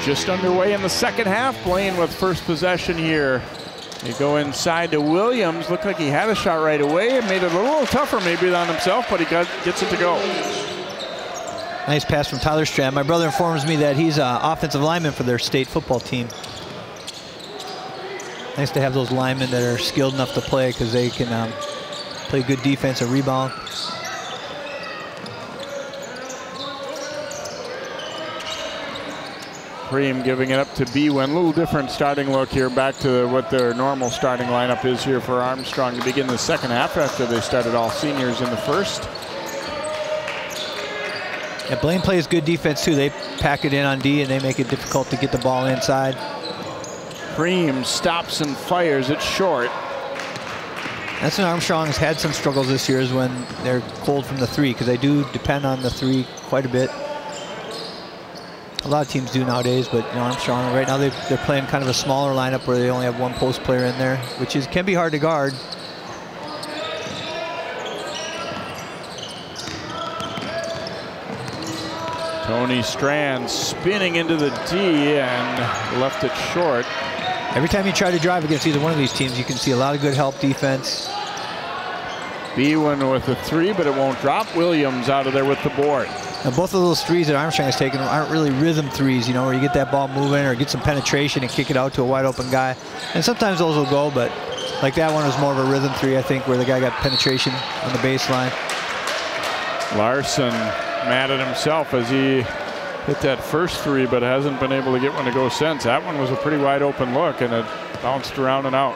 Just underway in the second half. Blaine with first possession here. They go inside to Williams. Looked like he had a shot right away and made it a little tougher maybe on himself, but he gets it to go. Nice pass from Tyler Strand. My brother informs me that he's an offensive lineman for their state football team. Nice to have those linemen that are skilled enough to play, because they can play good defense and rebound. Preem giving it up to Bwin. A little different starting look here, back to what their normal starting lineup is here for Armstrong to begin the second half after they started all seniors in the first. Yeah, Blaine plays good defense too. They pack it in on D and they make it difficult to get the ball inside. Preem stops and fires it short. That's when Armstrong has had some struggles this year, is when they're cold from the three, because they do depend on the three quite a bit. A lot of teams do nowadays, but you know, Armstrong right now they're playing kind of a smaller lineup where they only have one post player in there, which can be hard to guard. Tony Strand spinning into the D and left it short. Every time you try to drive against either one of these teams, you can see a lot of good help defense. Bwin with a three, but it won't drop. Williams out of there with the board. Now, both of those threes that Armstrong has taken aren't really rhythm threes, you know, where you get that ball moving or get some penetration and kick it out to a wide open guy. And sometimes those will go, but like that one was more of a rhythm three, I think, where the guy got penetration on the baseline. Larson mad at himself as he hit that first three, but hasn't been able to get one to go since. That one was a pretty wide open look, and it bounced around and out.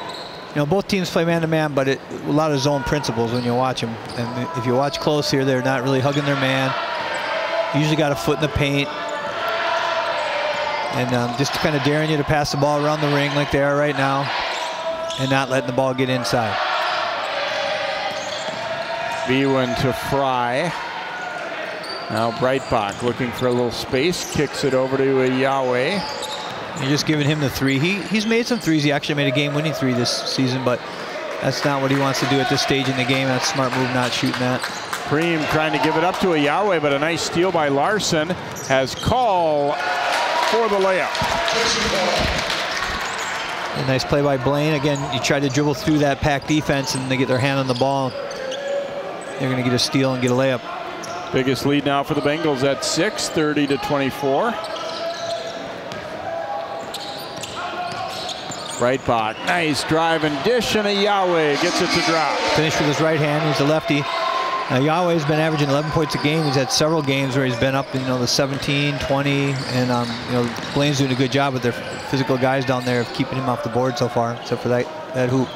You know, both teams play man-to-man, but a lot of zone principles when you watch them. And if you watch close here, they're not really hugging their man. Usually got a foot in the paint. And just kind of daring you to pass the ball around the ring like they are right now and not letting the ball get inside. Bwin to Fry. Now Breitbach looking for a little space, kicks it over to a Yahweh. You're just giving him the three. He's made some threes. He actually made a game-winning three this season, but that's not what he wants to do at this stage in the game. That's a smart move, not shooting that. Preem trying to give it up to a Yahweh, but a nice steal by Larson has call for the layup. A nice play by Blaine. Again, you try to dribble through that pack defense and they get their hand on the ball. They're going to get a steal and get a layup. Biggest lead now for the Bengals at 6, 30-24. Breitbach, nice drive and dish, and a Yahweh gets it to drop. Finished with his right hand. He's a lefty. Yahweh's been averaging 11 points a game. He's had several games where he's been up, you know, the 17, 20, and you know, Blaine's doing a good job with their physical guys down there of keeping him off the board so far, except for that hoop.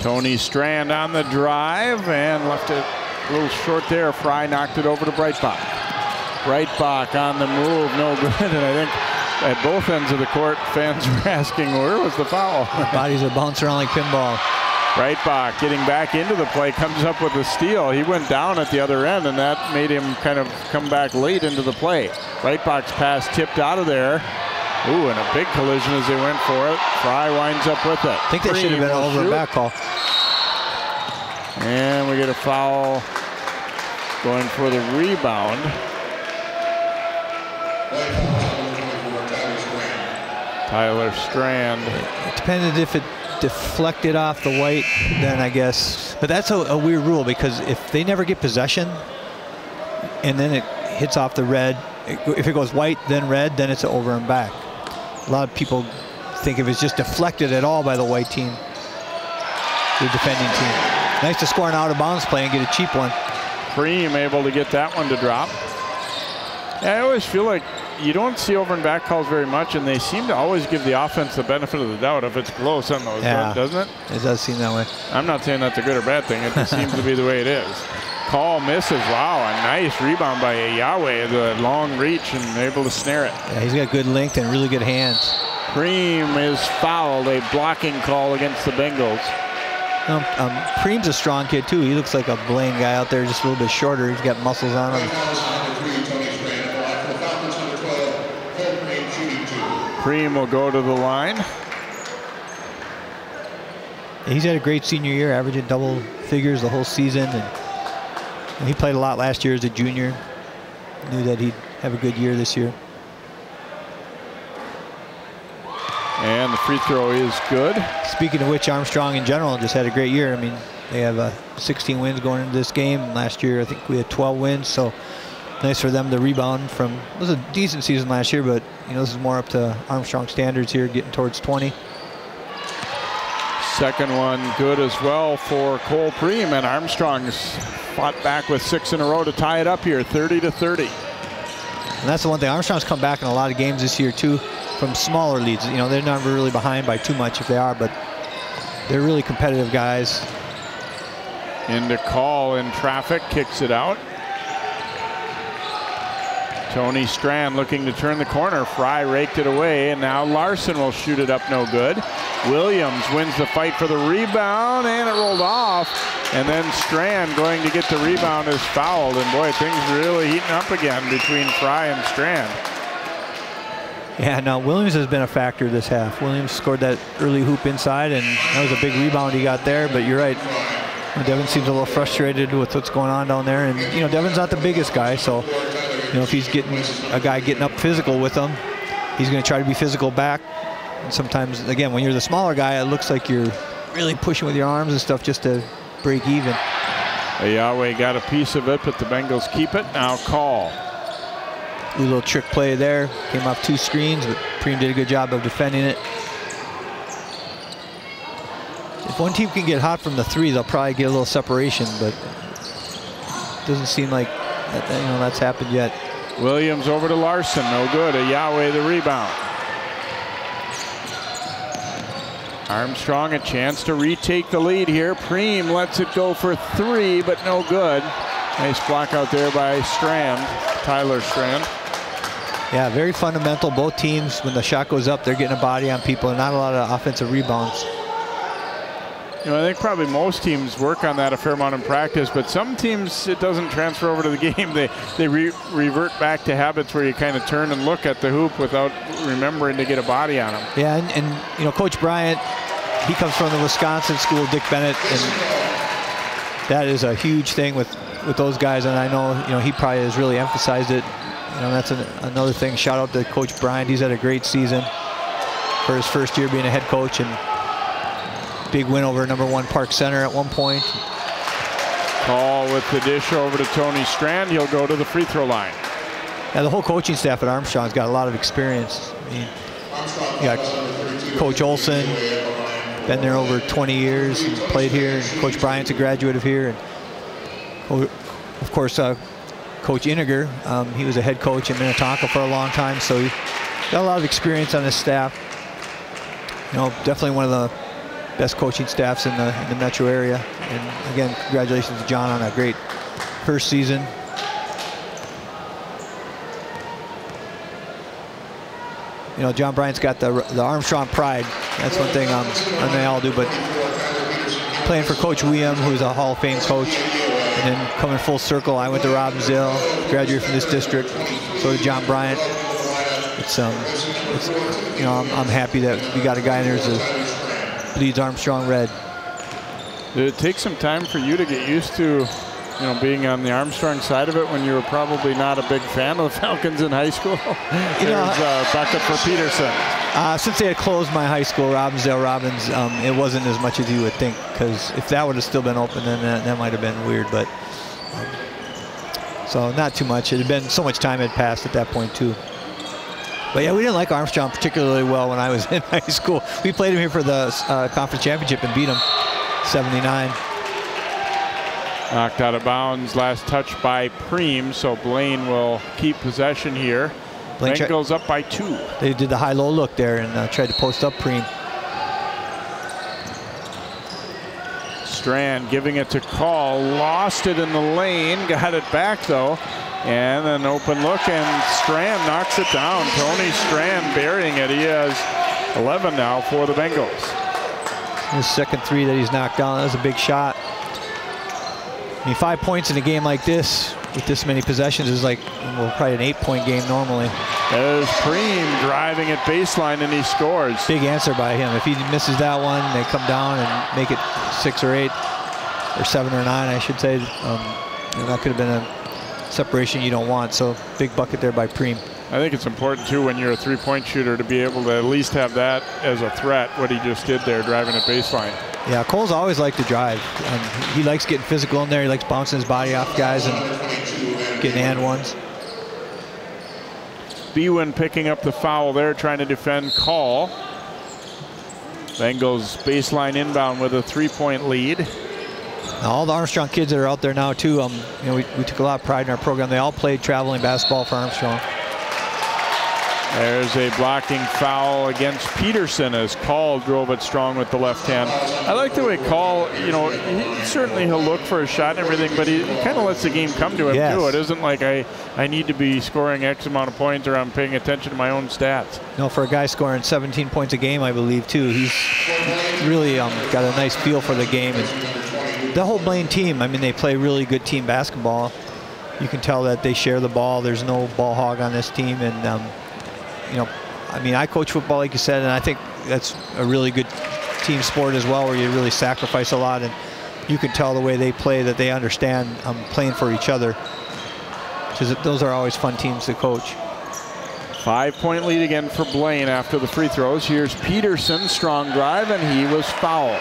Tony Strand on the drive and left it a little short there. Fry knocked it over to Breitbach. Breitbach on the move, no good, and I think at both ends of the court, fans were asking, where was the foul? Bodies are bouncing around like pinball. Breitbach getting back into the play, comes up with a steal. He went down at the other end, and that made him kind of come back late into the play. Breitbach's pass tipped out of there. Ooh, and a big collision as they went for it. Fry winds up with it. I think that should have been an over and back call. And we get a foul going for the rebound. Tyler Strand. It depended if it deflected off the white, then I guess. But that's a weird rule, because if they never get possession and then it hits off the red, if it goes white then red, then it's over and back. A lot of people think if it's just deflected at all by the white team, the defending team. Nice to score an out of bounds play and get a cheap one. Preem able to get that one to drop. Yeah, I always feel like you don't see over and back calls very much, and they seem to always give the offense the benefit of the doubt if it's close on those, doesn't it? It does seem that way. I'm not saying that's a good or bad thing. It just seems to be the way it is. Call misses. Wow, a nice rebound by a Yahweh. The long reach and able to snare it. Yeah, he's got good length and really good hands. Preem is fouled. A blocking call against the Bengals. Preem's a strong kid too. He looks like a Blaine guy out there, just a little bit shorter. He's got muscles on him. Preem will go to the line. He's had a great senior year, averaging double figures the whole season, and he played a lot last year as a junior. Knew that he'd have a good year this year. And the free throw is good. Speaking of which, Armstrong in general just had a great year. I mean, they have 16 wins going into this game. Last year, I think we had 12 wins, so nice for them to rebound from. It was a decent season last year, but you know, this is more up to Armstrong standards here, getting towards 20. Second one good as well for Cole Preem, and Armstrong's fought back with 6 in a row to tie it up here, 30-30. And that's the one thing. Armstrong's come back in a lot of games this year too, from smaller leads. You know, they're not really behind by too much if they are, but they're really competitive guys. Into call in traffic, kicks it out. Tony Strand looking to turn the corner. Fry raked it away, and now Larson will shoot it up, no good. Williams wins the fight for the rebound, and it rolled off. And then Strand going to get the rebound is fouled, and boy, things really heating up again between Fry and Strand. Yeah, no, Williams has been a factor this half. Williams scored that early hoop inside, and that was a big rebound he got there, but you're right. Devin seems a little frustrated with what's going on down there, and you know, Devin's not the biggest guy, so you know, if he's getting a guy getting up physical with him, he's going to try to be physical back. And sometimes, again, when you're the smaller guy, it looks like you're really pushing with your arms and stuff just to break even. Yahweh got a piece of it, but the Bengals keep it. Now call. A little trick play there. Came off 2 screens, but Preem did a good job of defending it. If one team can get hot from the 3, they'll probably get a little separation, but it doesn't seem like that, that's happened yet. Williams over to Larson, no good. Yahweh the rebound. Armstrong a chance to retake the lead here. Preem lets it go for 3, but no good. Nice block out there by Strand, Tyler Strand. Yeah, very fundamental. Both teams, when the shot goes up, they're getting a body on people and not a lot of offensive rebounds. I think probably most teams work on that a fair amount in practice, but some teams it doesn't transfer over to the game. They revert back to habits where you kind of turn and look at the hoop without remembering to get a body on them. Yeah, and Coach Bryant, he comes from the Wisconsin school, Dick Bennett, and that is a huge thing with those guys. And I know he probably has really emphasized it. That's another thing. Shout out to Coach Bryant. He's had a great season for his first year being a head coach, and big win over #1 Park Center at one point. Call with the dish over to Tony Strand. He'll go to the free throw line. Yeah, the whole coaching staff at Armstrong's got a lot of experience. I mean, you got Coach Olson, been there over 20 years and played here. And Coach Bryant's a graduate of here. And of course, Coach Iniger, he was a head coach in Minnetonka for a long time, so he got a lot of experience on his staff. Definitely one of the best coaching staffs in the metro area. And again, congratulations to John on a great first season. John Bryant's got the Armstrong pride. That's one thing and they all do, but playing for Coach William, who's a Hall of Fame coach, and then coming full circle, I went to Robbinsdale, graduated from this district, so did John Bryant. I'm happy that we got a guy in there who bleeds Armstrong red. Did it take some time for you to get used to, being on the Armstrong side of it when you were probably not a big fan of the Falcons in high school? There's a bucket for Peterson. Since they had closed my high school, Robbinsdale Robbins, it wasn't as much as you would think, because if that would have still been open, then that might have been weird. But so not too much. It had been so much time had passed at that point too. But yeah, we didn't like Armstrong particularly well when I was in high school. We played him here for the conference championship and beat him 79. Knocked out of bounds, last touch by Preem, so Blaine will keep possession here. Bengals up by 2. They did the high-low look there and tried to post up Preem. Strand giving it to Call, lost it in the lane, got it back though, and an open look, and Strand knocks it down. Tony Strand burying it. He has 11 now for the Bengals. His second 3 that he's knocked down, that was a big shot. I mean, 5 points in a game like this, with this many possessions, is like, probably an 8-point game normally. There's Preem driving at baseline, and he scores. Big answer by him. If he misses that one, they come down and make it 6 or 8, or 7 or 9, I should say. That could have been a separation you don't want. So big bucket there by Preem. I think it's important too when you're a 3-point shooter to be able to at least have that as a threat, what he just did there, driving at baseline. Yeah, Cole's always liked to drive. He likes getting physical in there. He likes bouncing his body off guys and getting and ones. Bewin picking up the foul there, trying to defend Call. Bengals baseline inbound with a 3-point lead. Now, all the Armstrong kids that are out there now too, we took a lot of pride in our program. They all played traveling basketball for Armstrong. There's a blocking foul against Peterson as Call drove it strong with the left hand. I like the way Call, certainly he'll look for a shot and everything, but he kind of lets the game come to him too. It isn't like I need to be scoring X amount of points or I'm paying attention to my own stats. No, for a guy scoring 17 points a game, I believe too, he's really got a nice feel for the game. And the whole Blaine team, I mean, they play really good team basketball. You can tell that they share the ball. There's no ball hog on this team, and I coach football, like you said, and I think that's a really good team sport as well, where you really sacrifice a lot, and you can tell the way they play that they understand playing for each other. Because those are always fun teams to coach. 5-point lead again for Blaine after the free throws. Here's Peterson, strong drive, and he was fouled.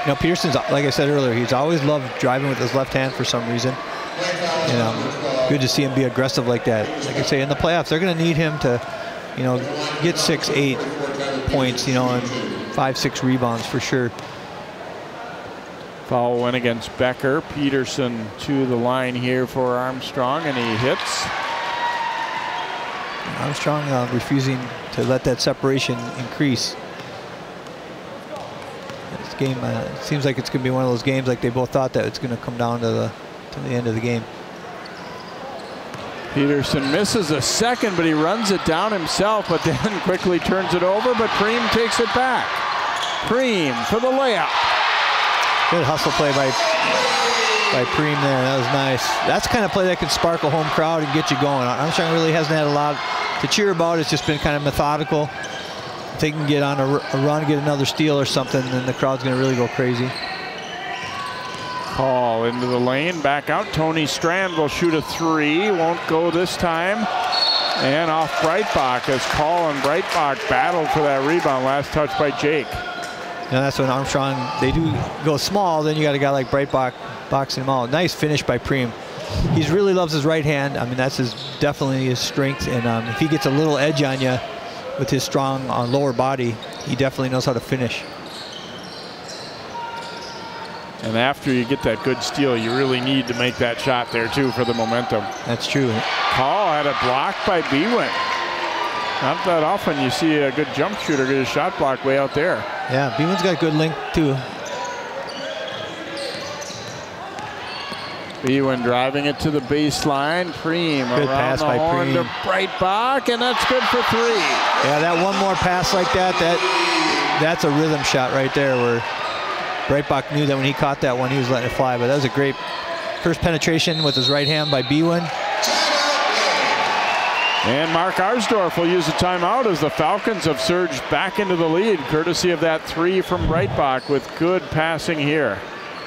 You know, Peterson's, like I said earlier, he's always loved driving with his left hand for some reason. And good to see him be aggressive like that. Like I say, in the playoffs, they're going to need him to, you know, get 6, 8 points, you know, and 5, 6 rebounds for sure. Foul went against Becker. Peterson to the line here for Armstrong, and he hits. Armstrong refusing to let that separation increase. This game seems like it's going to be one of those games like they both thought that it's going to come down to the end of the game. Peterson misses a second, but he runs it down himself, but then quickly turns it over, but Preem takes it back. Preem for the layup. Good hustle play by Preem there. That was nice. That's the kind of play that can spark a home crowd and get you going. Armstrong really hasn't had a lot to cheer about. It's just been kind of methodical. If they can get on a run, get another steal or something, then the crowd's going to really go crazy. Call into the lane, back out. Tony Strand will shoot a 3. Won't go this time. And off Breitbach as Call and Breitbach battled for that rebound. Last touch by Jake. And that's when Armstrong, they do go small, then you got a guy like Breitbach boxing him out. Nice finish by Preem. He really loves his right hand. I mean, that's definitely his strength. And if he gets a little edge on you with his strong lower body, he definitely knows how to finish. And after you get that good steal, you really need to make that shot there, too, for the momentum. That's true. Call had it blocked by Bwin. Not that often you see a good jump shooter get a shot blocked way out there. Yeah, Bwin's got a good link, too. Bwin driving it to the baseline. Preem good around pass the by horn Preem. to Breitbach, and that's good for 3. Yeah, that one more pass like that's a rhythm shot right there where Breitbach knew that when he caught that one, he was letting it fly. But that was a great first penetration with his right hand by Bwin. And Mark Arsdorf will use a timeout as the Falcons have surged back into the lead, courtesy of that 3 from Breitbach with good passing here.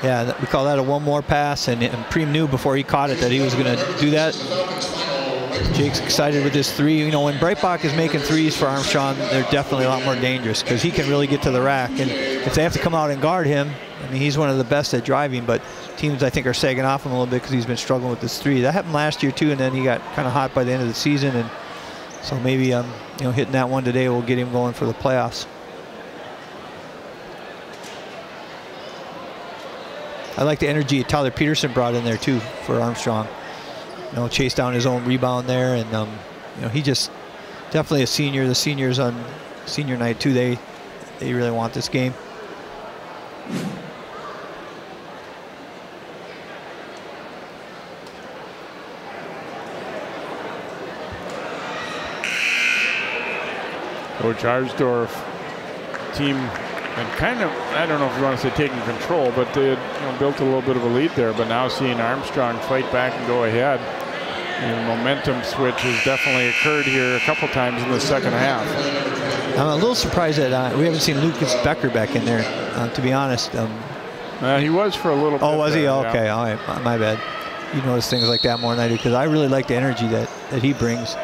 Yeah, we call that a one more pass, and Preem knew before he caught it that he was going to do that. Jake's excited with this 3. You know, when Breitbach is making 3s for Armstrong, they're definitely a lot more dangerous because he can really get to the rack. And if they have to come out and guard him, I mean, he's one of the best at driving, but teams, I think, are sagging off him a little bit because he's been struggling with this 3. That happened last year, too, and then he got kind of hot by the end of the season. And so maybe, you know, hitting that one today will get him going for the playoffs. I like the energy Tyler Peterson brought in there, too, for Armstrong. You know, chased down his own rebound there, and you know, he just definitely a senior. The seniors on senior night too, they really want this game. Coach Arsdorf team and kind of, I don't know if you want to say taking control, but they had built a little bit of a lead there. But now seeing Armstrong fight back and go ahead, the momentum switch has definitely occurred here a couple times in the second half. I'm a little surprised that we haven't seen Lucas Becker back in there, to be honest. He was for a little bit. Oh, was he? There, okay, yeah. all right, my bad. You notice things like that more than I do because I really like the energy that he brings.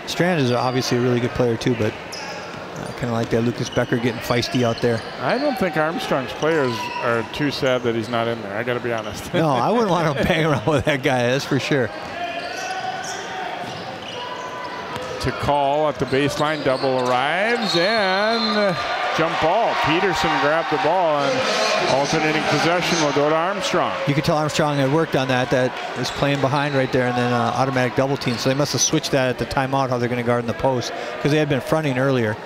Strand is obviously a really good player too, but I kind of like that Lucas Becker getting feisty out there. I don't think Armstrong's players are too sad that he's not in there. I got to be honest. No, I wouldn't want to bang around with that guy. That's for sure. To Call at the baseline, double arrives and jump ball. Peterson grabbed the ball and alternating possession will go to Armstrong. You could tell Armstrong had worked on that. That is playing behind right there and then automatic double team. So they must have switched that at the timeout, how they're going to guard in the post because they had been fronting earlier.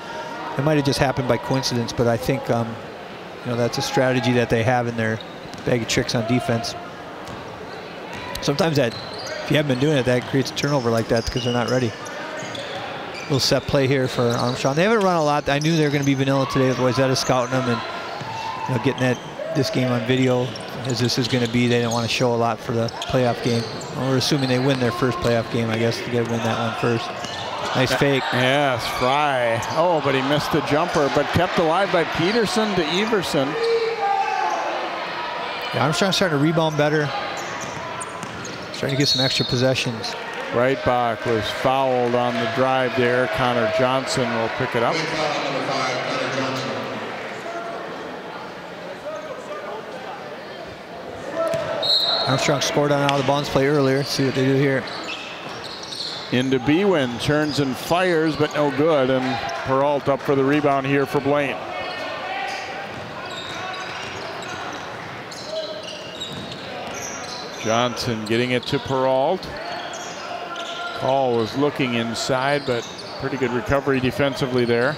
It might have just happened by coincidence, but I think you know, that's a strategy that they have in their bag of tricks on defense. Sometimes that, if you haven't been doing it, that creates a turnover like that because they're not ready. Little set play here for Armstrong. They haven't run a lot. I knew they were going to be vanilla today with Wayzata scouting them and, you know, getting this game on video as this is going to be. They didn't want to show a lot for the playoff game. Well, we're assuming they win their first playoff game, I guess, to get win that one first. Nice fake. Yes, Fry. Oh, but he missed the jumper, but kept alive by Peterson to Everson. Yeah, Armstrong's starting to rebound better. Starting to get some extra possessions. Breitbach was fouled on the drive there. Connor Johnson will pick it up. Armstrong scored on out of bounds play earlier. See what they do here. Into Bwin, turns and fires, but no good. And Peralt up for the rebound here for Blaine. Johnson getting it to Peralt. Call was looking inside, but pretty good recovery defensively there.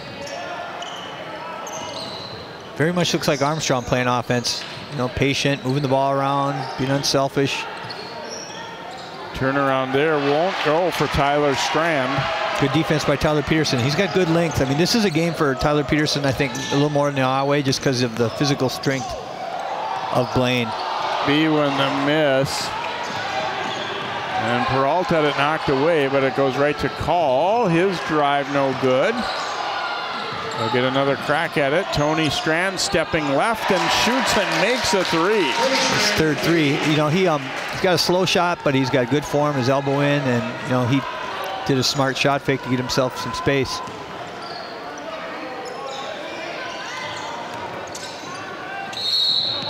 Very much looks like Armstrong playing offense. You know, patient, moving the ball around, being unselfish. Turnaround there won't go for Tyler Strand. Good defense by Tyler Peterson. He's got good length. I mean, this is a game for Tyler Peterson, I think, a little more than the Osseo just because of the physical strength of Blaine. Bwin the miss. And Peralt had it knocked away, but it goes right to Call. His drive no good. They'll get another crack at it. Tony Strand stepping left and shoots and makes a three. His third three. You know, he's got a slow shot, but he's got good form, his elbow in, and, you know, he did a smart shot fake to get himself some space.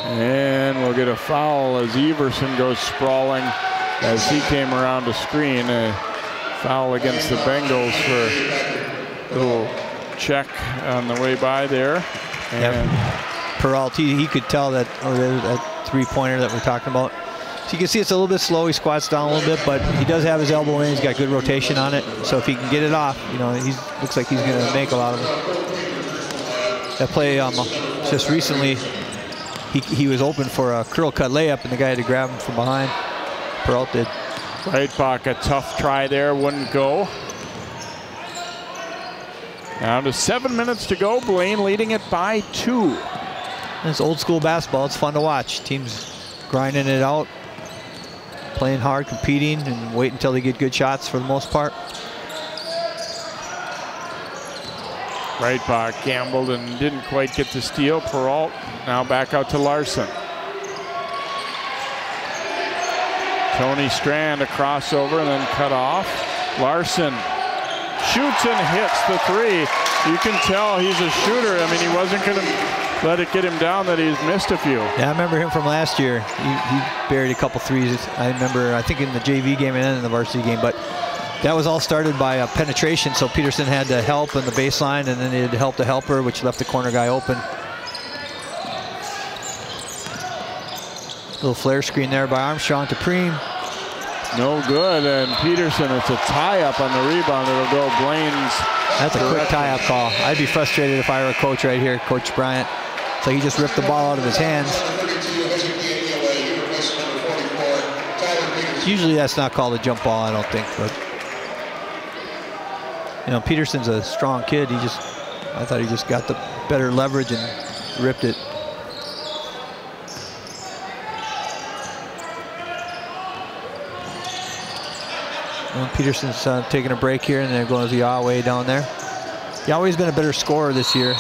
And we'll get a foul as Everson goes sprawling as he came around to screen. A foul against the Bengals for a little check on the way by there. And Peralt, he could tell that, that three-pointer that we're talking about. So you can see it's a little bit slow. He squats down a little bit, but he does have his elbow in. He's got good rotation on it. So if he can get it off, you know, he looks like he's going to make a lot of them. That play just recently, he was open for a curl cut layup, and the guy had to grab him from behind. Peralt did. Breitbach, a tough try there, wouldn't go. Down to 7 minutes to go. Blaine leading it by 2. It's old school basketball. It's fun to watch. Teams grinding it out, playing hard, competing, and wait until they get good shots for the most part. Breitbach gambled and didn't quite get the steal. Peralt now back out to Larson. Tony Strand, a crossover and then cut off. Larson shoots and hits the three. You can tell he's a shooter. I mean, he wasn't going to let it get him down that he's missed a few. Yeah, I remember him from last year. He buried a couple threes. I remember, I think in the JV game and then in the varsity game, but that was all started by a penetration, so Peterson had to help in the baseline, and then he had to help the helper, which left the corner guy open. Little flare screen there by Armstrong to Preem. No good, and Peterson, it's a tie-up on the rebound. It'll go Blaine's. That's a quick tie-up call. I'd be frustrated if I were a coach right here, Coach Bryant. So he just ripped the ball out of his hands. Usually that's not called a jump ball, I don't think, but you know, Peterson's a strong kid. I thought he just got the better leverage and ripped it. Well, Peterson's taking a break here, and they're going to the Yahweh down there. Yahweh's been a better scorer this year.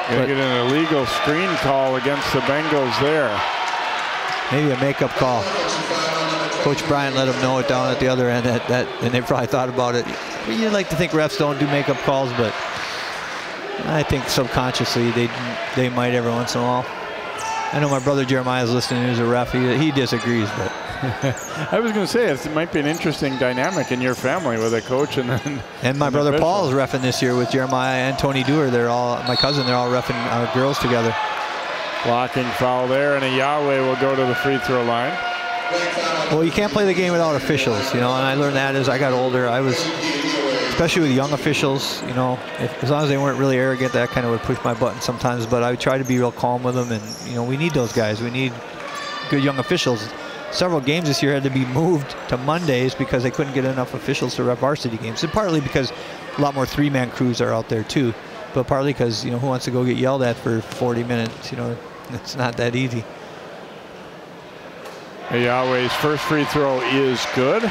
Gonna get an illegal screen call against the Bengals there. Maybe a makeup call. Coach Bryant let them know it down at the other end, and they probably thought about it. You'd like to think refs don't do makeup calls, but I think subconsciously they might every once in a while. I know my brother Jeremiah is listening, who's a ref. He disagrees, but I was going to say it might be an interesting dynamic in your family with a coach and my brother Paul is reffing this year with Jeremiah and Tony Dewar. They're all, my cousin, they're all reffing girls together. Blocking foul there, and a Yahweh will go to the free throw line. Well, you can't play the game without officials, you know, and I learned that as I got older. I was, especially with young officials, you know, as long as they weren't really arrogant, that kind of would push my button sometimes, but I would try to be real calm with them, and, you know, we need those guys. We need good young officials. Several games this year had to be moved to Mondays because they couldn't get enough officials to ref varsity games, and partly because a lot more three-man crews are out there too, but partly because, you know, who wants to go get yelled at for 40 minutes, you know, it's not that easy. Yahweh's first free throw is good.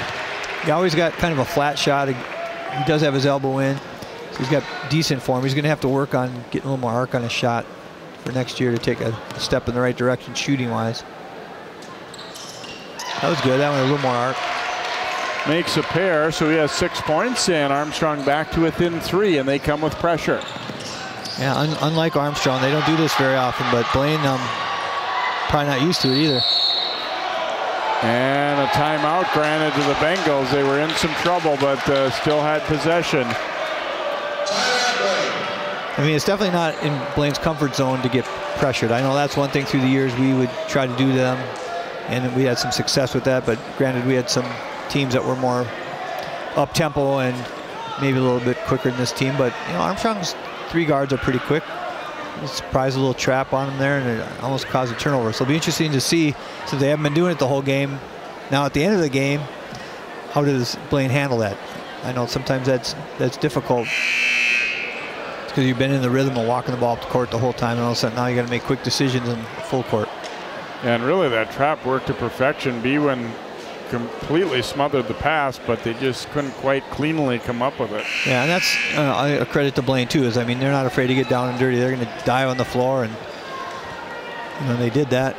Yahweh's got kind of a flat shot. He does have his elbow in, so he's got decent form. He's going to have to work on getting a little more arc on his shot for next year to take a step in the right direction shooting-wise. That was good. That went a little more arc. Makes a pair, so he has 6 points, and Armstrong back to within 3, and they come with pressure. Yeah, unlike Armstrong, they don't do this very often, but Blaine probably not used to it either. And a timeout granted to the Bengals. They were in some trouble, but still had possession. I mean, it's definitely not in Blaine's comfort zone to get pressured. I know that's one thing through the years we would try to do to them, and we had some success with that, but granted, we had some teams that were more up-tempo and maybe a little bit quicker than this team, but you know, Armstrong's 3 guards are pretty quick. Surprised a little trap on them there, and it almost caused a turnover. So it'll be interesting to see, since they haven't been doing it the whole game. Now at the end of the game, how does Blaine handle that? I know sometimes that's difficult because you've been in the rhythm of walking the ball up the court the whole time, and all of a sudden now you got to make quick decisions in full court. And really, that trap worked to perfection. Bwin completely smothered the pass, but they just couldn't quite cleanly come up with it. Yeah, and that's a credit to Blaine too. Is I mean, they're not afraid to get down and dirty. They're going to dive on the floor, and you know they did that.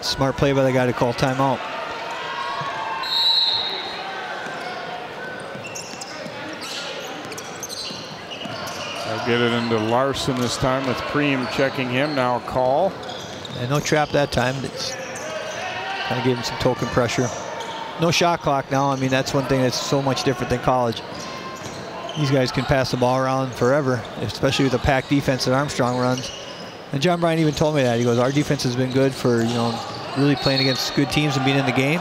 Smart play by the guy to call timeout. They'll get it into Larson this time with Preem checking him. Now call. And no trap that time. It's kind of gave him some token pressure. No shot clock now. I mean, that's one thing that's so much different than college. These guys can pass the ball around forever, especially with the packed defense that Armstrong runs. And John Bryan even told me that. He goes, our defense has been good for, you know, really playing against good teams and being in the game.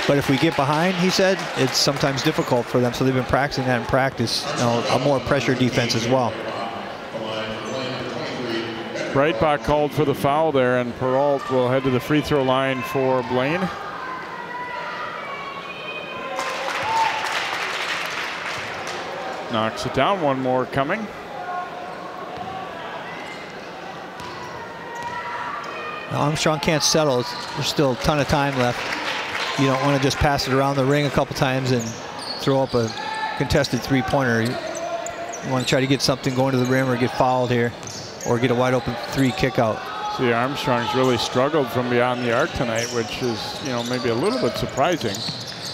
But if we get behind, he said, it's sometimes difficult for them. So they've been practicing that in practice, you know, a more pressure defense as well. Breitbach called for the foul there, and Peralt will head to the free throw line for Blaine. Knocks it down. One more coming. Now Armstrong can't settle. There's still a ton of time left. You don't want to just pass it around the ring a couple times and throw up a contested three-pointer. You want to try to get something going to the rim or get fouled here, or get a wide open 3 kick out. See, Armstrong's really struggled from beyond the arc tonight, which is, you know, maybe a little bit surprising.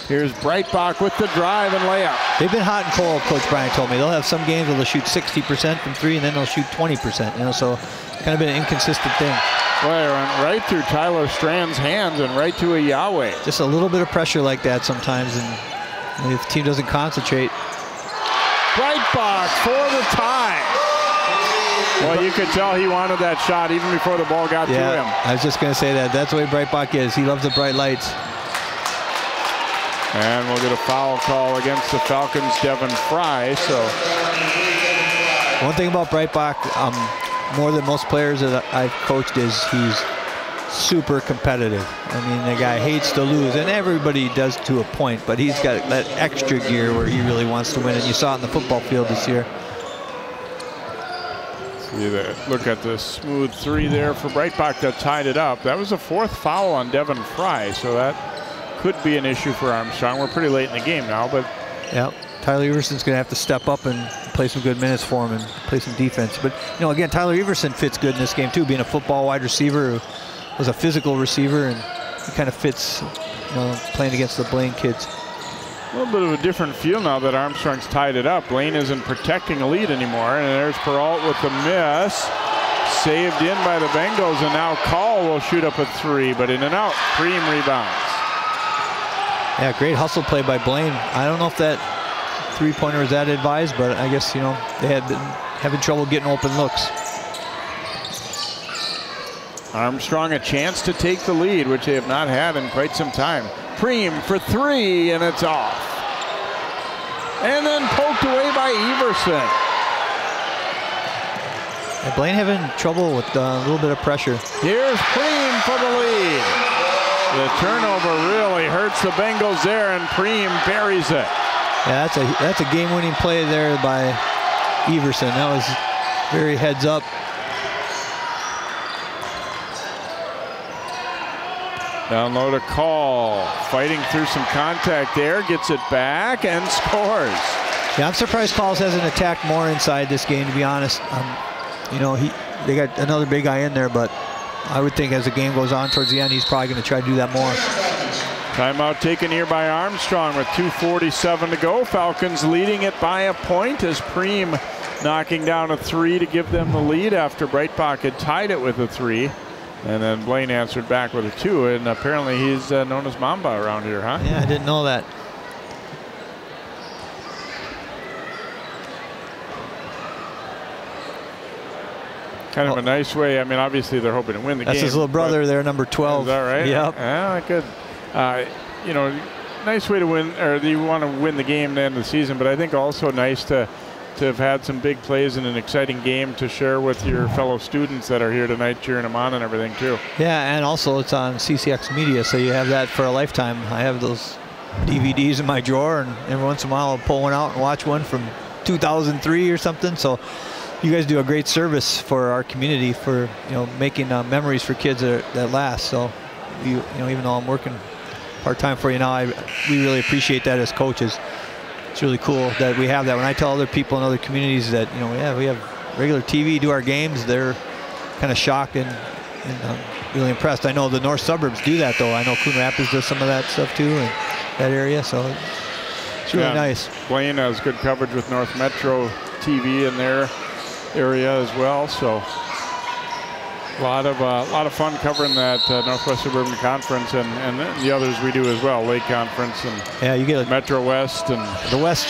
Here's Breitbach with the drive and layup. They've been hot and cold, Coach Bryan told me. They'll have some games where they'll shoot 60% from 3, and then they'll shoot 20%. You know, so kind of been an inconsistent thing. Well, it went right through Tyler Strand's hands and right to a Yahweh. Just a little bit of pressure like that sometimes, and if the team doesn't concentrate. Breitbach for the tie. Well, you could tell he wanted that shot even before the ball got to him. I was just going to say that. That's the way Breitbach is. He loves the bright lights. And we'll get a foul call against the Falcons, Devin Fry. So one thing about Breitbach, more than most players that I've coached, is he's super competitive. I mean, the guy hates to lose, and everybody does to a point, but he's got that extra gear where he really wants to win, and you saw it in the football field this year. See that, look at the smooth 3 there for Breitbach that tied it up. That was a 4th foul on Devin Fry, so that could be an issue for Armstrong. We're pretty late in the game now, but yeah, Tyler Everson's going to have to step up and play some good minutes for him and play some defense. But you know, again, Tyler Everson fits good in this game too, being a football wide receiver who was a physical receiver, and he kind of fits, you know, playing against the Blaine kids. A little bit of a different feel now that Armstrong's tied it up. Blaine isn't protecting a lead anymore, and there's Peralt with the miss. Saved in by the Bengals, and now Call will shoot up a 3, but in and out. Preem rebounds. Yeah, great hustle play by Blaine. I don't know if that three-pointer was that advised, but I guess, you know, they had been having trouble getting open looks. Armstrong a chance to take the lead, which they have not had in quite some time. Preem for 3, and it's off. And then poked away by Everson. And Blaine having trouble with a little bit of pressure. Here's Preem for the lead. The turnover really hurts the Bengals there, and Preem buries it. Yeah, that's a game-winning play there by Everson. That was very heads up. Down low to Call, fighting through some contact there, gets it back and scores. Yeah, I'm surprised Calls hasn't attacked more inside this game, to be honest. You know, they got another big guy in there, but I would think as the game goes on towards the end, he's probably going to try to do that more. Timeout taken here by Armstrong with 2:47 to go. Falcons leading it by a point as Preem knocking down a 3 to give them the lead after Breitbach had tied it with a 3. And then Blaine answered back with a 2, and apparently he's known as Mamba around here, huh? Yeah, I didn't know that. Kind of a nice way. I mean, obviously they're hoping to win the game. That's his little brother there, number 12. Is that right? Yep. Yeah, good. You know, nice way to win, or you want to win the game to end the season, but I think also nice to have had some big plays in an exciting game to share with your fellow students that are here tonight cheering them on and everything too. Yeah, and also it's on CCX Media, so you have that for a lifetime. I have those DVDs in my drawer, and every once in a while I'll pull one out and watch one from 2003 or something. So you guys do a great service for our community for making memories for kids that last. So you know, even though I'm working part-time for you now, we really appreciate that as coaches. It's really cool that we have that. When I tell other people in other communities that we have regular TV, do our games, they're kind of shocked and really impressed. I know the North Suburbs do that though. I know Coon Rapids does some of that stuff too in that area, so it's really nice. Blaine has good coverage with North Metro TV in their area as well, so a lot of fun covering that Northwest Suburban Conference and the others we do as well, Lake Conference and you get Metro West. And the West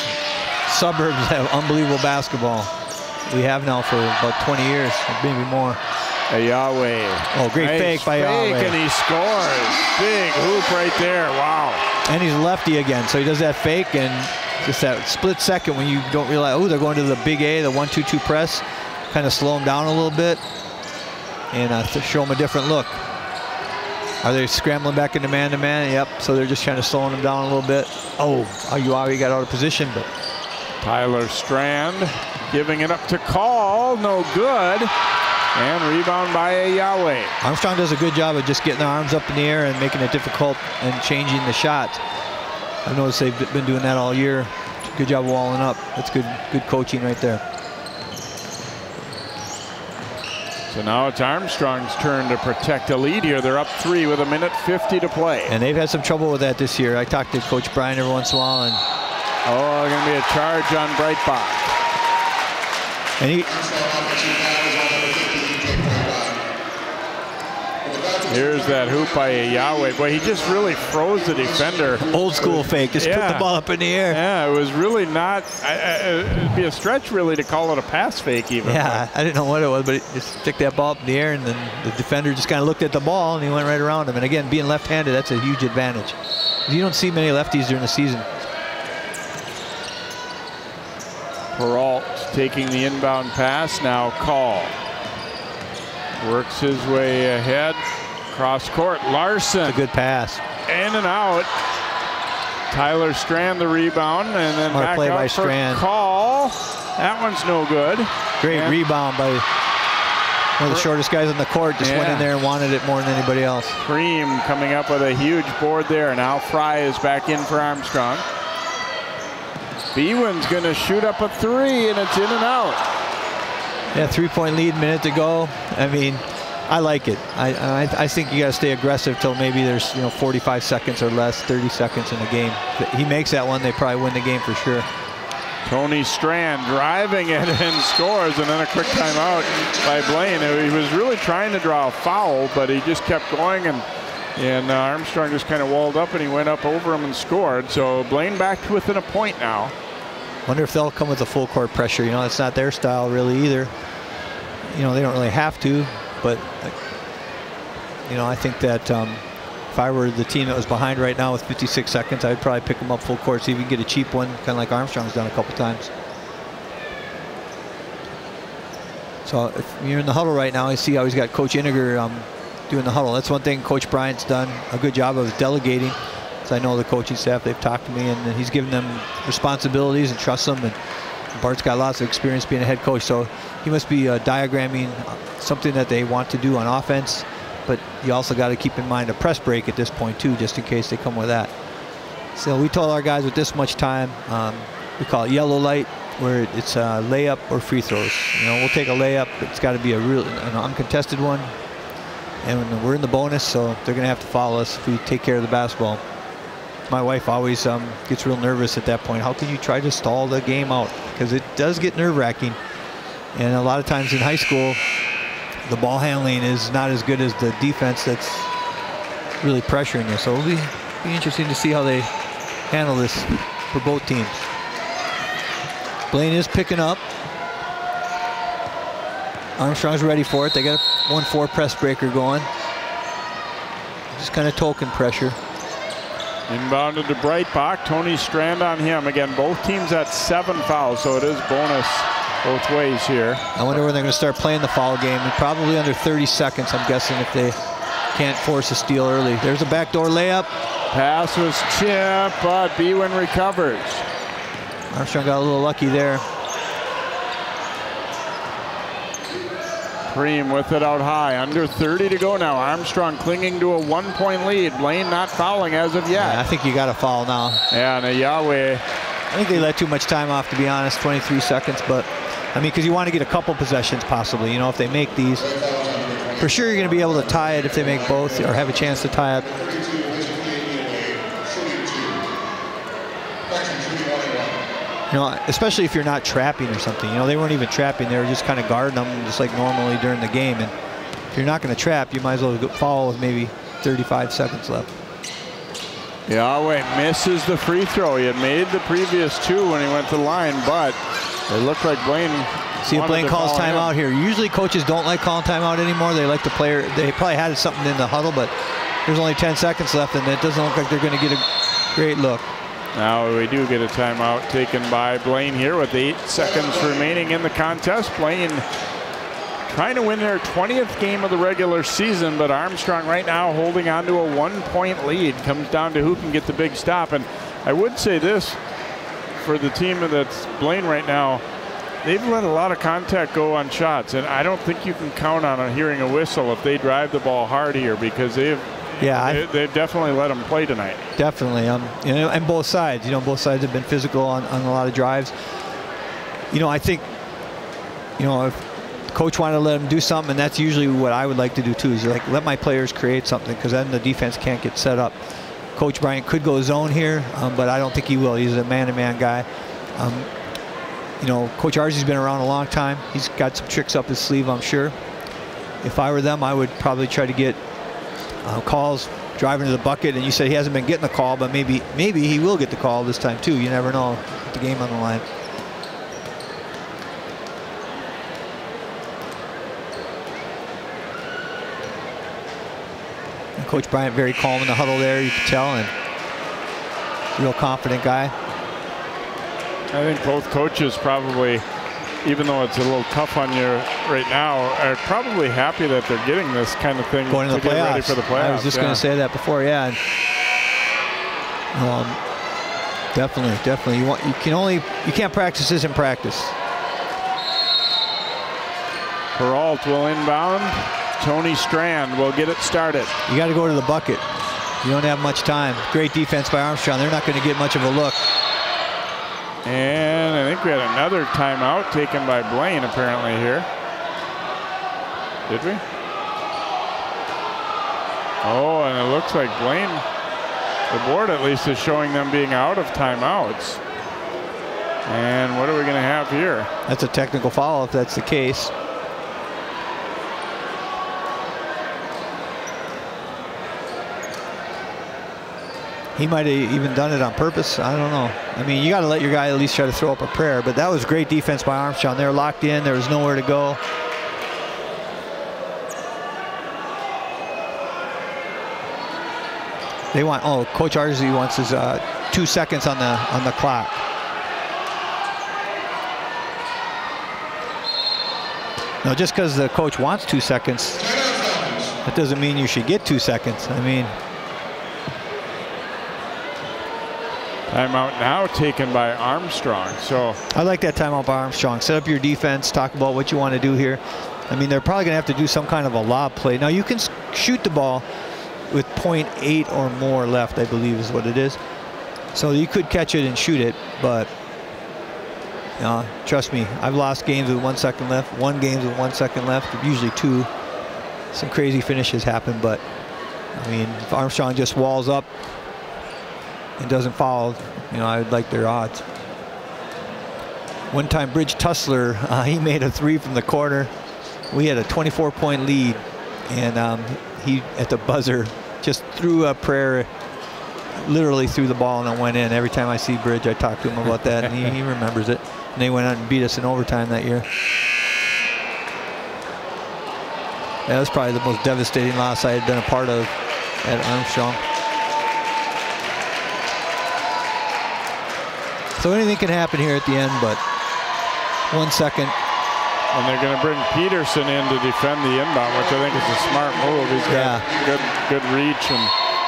Suburbs have unbelievable basketball. We have now for about 20 years, maybe more. Yahweh. Oh, great nice fake by Yahweh. And he scores. Big hoop right there. Wow. And he's lefty again, so he does that fake, and just that split second when you don't realize, oh, they're going to the big A, the 1-2-2 press, kind of slow them down a little bit and to show them a different look. Are they scrambling back into man-to-man? Yep, so they're just kind of slowing them down a little bit. Oh, Yahweh got out of position, but Tyler Strand giving it up to Call, no good. And rebound by Yahweh. Armstrong does a good job of just getting their arms up in the air and making it difficult and changing the shot. I've noticed they've been doing that all year. Good job walling up. That's good coaching right there. So now it's Armstrong's turn to protect a lead here. They're up 3 with 1:50 to play. And they've had some trouble with that this year. I talked to Coach Brian every once in a while. And going to be a charge on Breitbach. And here's that hoop by Yahweh. Boy, he just really froze the defender. Old school fake, just put the ball up in the air. Yeah, it was really not, it'd be a stretch really to call it a pass fake even. Yeah, I didn't know what it was, but just stick that ball up in the air, and then the defender just kind of looked at the ball and he went right around him. And again, being left-handed, that's a huge advantage. You don't see many lefties during the season. Peralt taking the inbound pass, now Call. Works his way ahead. Cross court, Larson. That's a good pass. In and out. Tyler Strand the rebound, and then Smart back play out by for Strand. Call. That one's no good. Great rebound by one of the shortest guys on the court. Just went in there and wanted it more than anybody else. Cream coming up with a huge board there. Now Fry is back in for Armstrong. Bewin's going to shoot up a 3, and it's in and out. Yeah, 3-point lead, minute to go. I mean, I like it. I think you got to stay aggressive till maybe there's 45 seconds or less, 30 seconds in the game. If he makes that one, they probably win the game for sure. Tony Strand driving it and scores, and then a quick timeout by Blaine. He was really trying to draw a foul, but he just kept going, and Armstrong just kind of walled up, and he went up over him and scored. So Blaine back to within a point now. Wonder if they'll come with a full court pressure. It's not their style really either. They don't really have to, but I think that if I were the team that was behind right now with 56 seconds, I'd probably pick them up full court, see if you can get a cheap one, kind of like Armstrong's done a couple times. So if you're in the huddle right now, I see how he's got Coach Iniger doing the huddle. That's one thing Coach Bryant's done a good job of delegating. So I know the coaching staff, they've talked to me, and he's given them responsibilities and trusts them. And Bart's got lots of experience being a head coach, so he must be diagramming something that they want to do on offense. But you also got to keep in mind a press break at this point too, just in case they come with that. So we told our guys with this much time, we call it yellow light, where it's a layup or free throws. We'll take a layup. It's got to be an uncontested one, and we're in the bonus, so they're going to have to follow us if we take care of the basketball. My wife always gets real nervous at that point. How can you try to stall the game out? Because it does get nerve-wracking. And a lot of times in high school, the ball handling is not as good as the defense that's really pressuring you. So it'll be interesting to see how they handle this for both teams. Blaine is picking up. Armstrong's ready for it. They got a 1-4 press breaker going. Just kind of token pressure. Inbounded to Breitbach. Tony Strand on him. Again, both teams at 7 fouls, so it is bonus both ways here. I wonder when they're going to start playing the foul game. And probably under 30 seconds, I'm guessing, if they can't force a steal early. There's a backdoor layup. Pass was chipped, but Bwin recovers. Armstrong got a little lucky there. Preem with it out high. Under 30 to go now. Armstrong clinging to a 1-point lead. Blaine not fouling as of yet. Yeah, I think you got to foul now. Yeah, and a Yahweh. I think they let too much time off, to be honest, 23 seconds. But, I mean, because you want to get a couple possessions possibly. You know, if they make these, for sure you're going to be able to tie it if they make both or have a chance to tie it. You know, especially if you're not trapping or something. You know, they weren't even trapping. They were just kind of guarding them just like normally during the game. And if you're not going to trap, you might as well foul with maybe 35 seconds left. Yahweh misses the free throw. He had made the previous 2 when he went to the line, but it looked like Blaine. See if Blaine calls timeout here. Usually coaches don't like calling timeout anymore. They like the player. They probably had something in the huddle, but there's only 10 seconds left, and it doesn't look like they're going to get a great look. Now we do get a timeout taken by Blaine here with 8 seconds remaining in the contest. Blaine trying to win their 20th game of the regular season, but Armstrong right now holding on to a 1-point lead. Comes down to who can get the big stop. And I would say this for the team that's Blaine right now, they've let a lot of contact go on shots, and I don't think you can count on hearing a whistle if they drive the ball hard here, because they've definitely let them play tonight. Definitely, you know, and both sides. You know, both sides have been physical on a lot of drives. You know, I think, you know, if coach wanted to let them do something, and that's usually what I would like to do too. Is like let my players create something, because then the defense can't get set up. Coach Bryant could go zone here, but I don't think he will. He's a man-to-man guy. You know, Coach Arzy's been around a long time. He's got some tricks up his sleeve, I'm sure. If I were them, I would probably try to get calls driving to the bucket. And you said he hasn't been getting the call, but maybe he will get the call this time too. You never know with the game on the line. And Coach Bryant very calm in the huddle there, you can tell, and real confident guy. I think both coaches probably, even though it's a little tough on you right now, are probably happy that they're getting this kind of thing going to the get playoffs. Ready for the playoffs. I was just going to say that before, yeah. Definitely. You can't practice this in practice. Peralt will inbound. Tony Strand will get it started. You got to go to the bucket. You don't have much time. Great defense by Armstrong. They're not going to get much of a look. And I think we had another timeout taken by Blaine apparently here. Did we? Oh, and it looks like Blaine, the board at least, is showing them being out of timeouts. And what are we going to have here? That's a technical foul if that's the case. He might have even done it on purpose. I don't know. I mean, you got to let your guy at least try to throw up a prayer. But that was great defense by Armstrong. They were locked in. There was nowhere to go. They want. Oh, Coach Arzy wants his 2 seconds on the clock. Now, just because the coach wants 2 seconds, that doesn't mean you should get 2 seconds. I mean. Timeout now taken by Armstrong. So I like that timeout by Armstrong. Set up your defense. Talk about what you want to do here. I mean, they're probably going to have to do some kind of a lob play. Now, you can shoot the ball with 0.8 or more left, I believe is what it is. So you could catch it and shoot it, but trust me, I've lost games with 1 second left, won games with 1 second left, usually 2. Some crazy finishes happen, but I mean, if Armstrong just walls up and doesn't foul, I would like their odds. One time, Bridge Tussler, he made a 3 from the corner. we had a 24-point lead, and he, at the buzzer, just threw a prayer, literally threw the ball, and it went in. Every time I see Bridge, I talk to him about that, and he remembers it. And they went out and beat us in overtime that year. That was probably the most devastating loss I had been a part of at Armstrong. So anything can happen here at the end, but 1 second. And they're going to bring Peterson in to defend the inbound, which I think is a smart move. He's got good reach and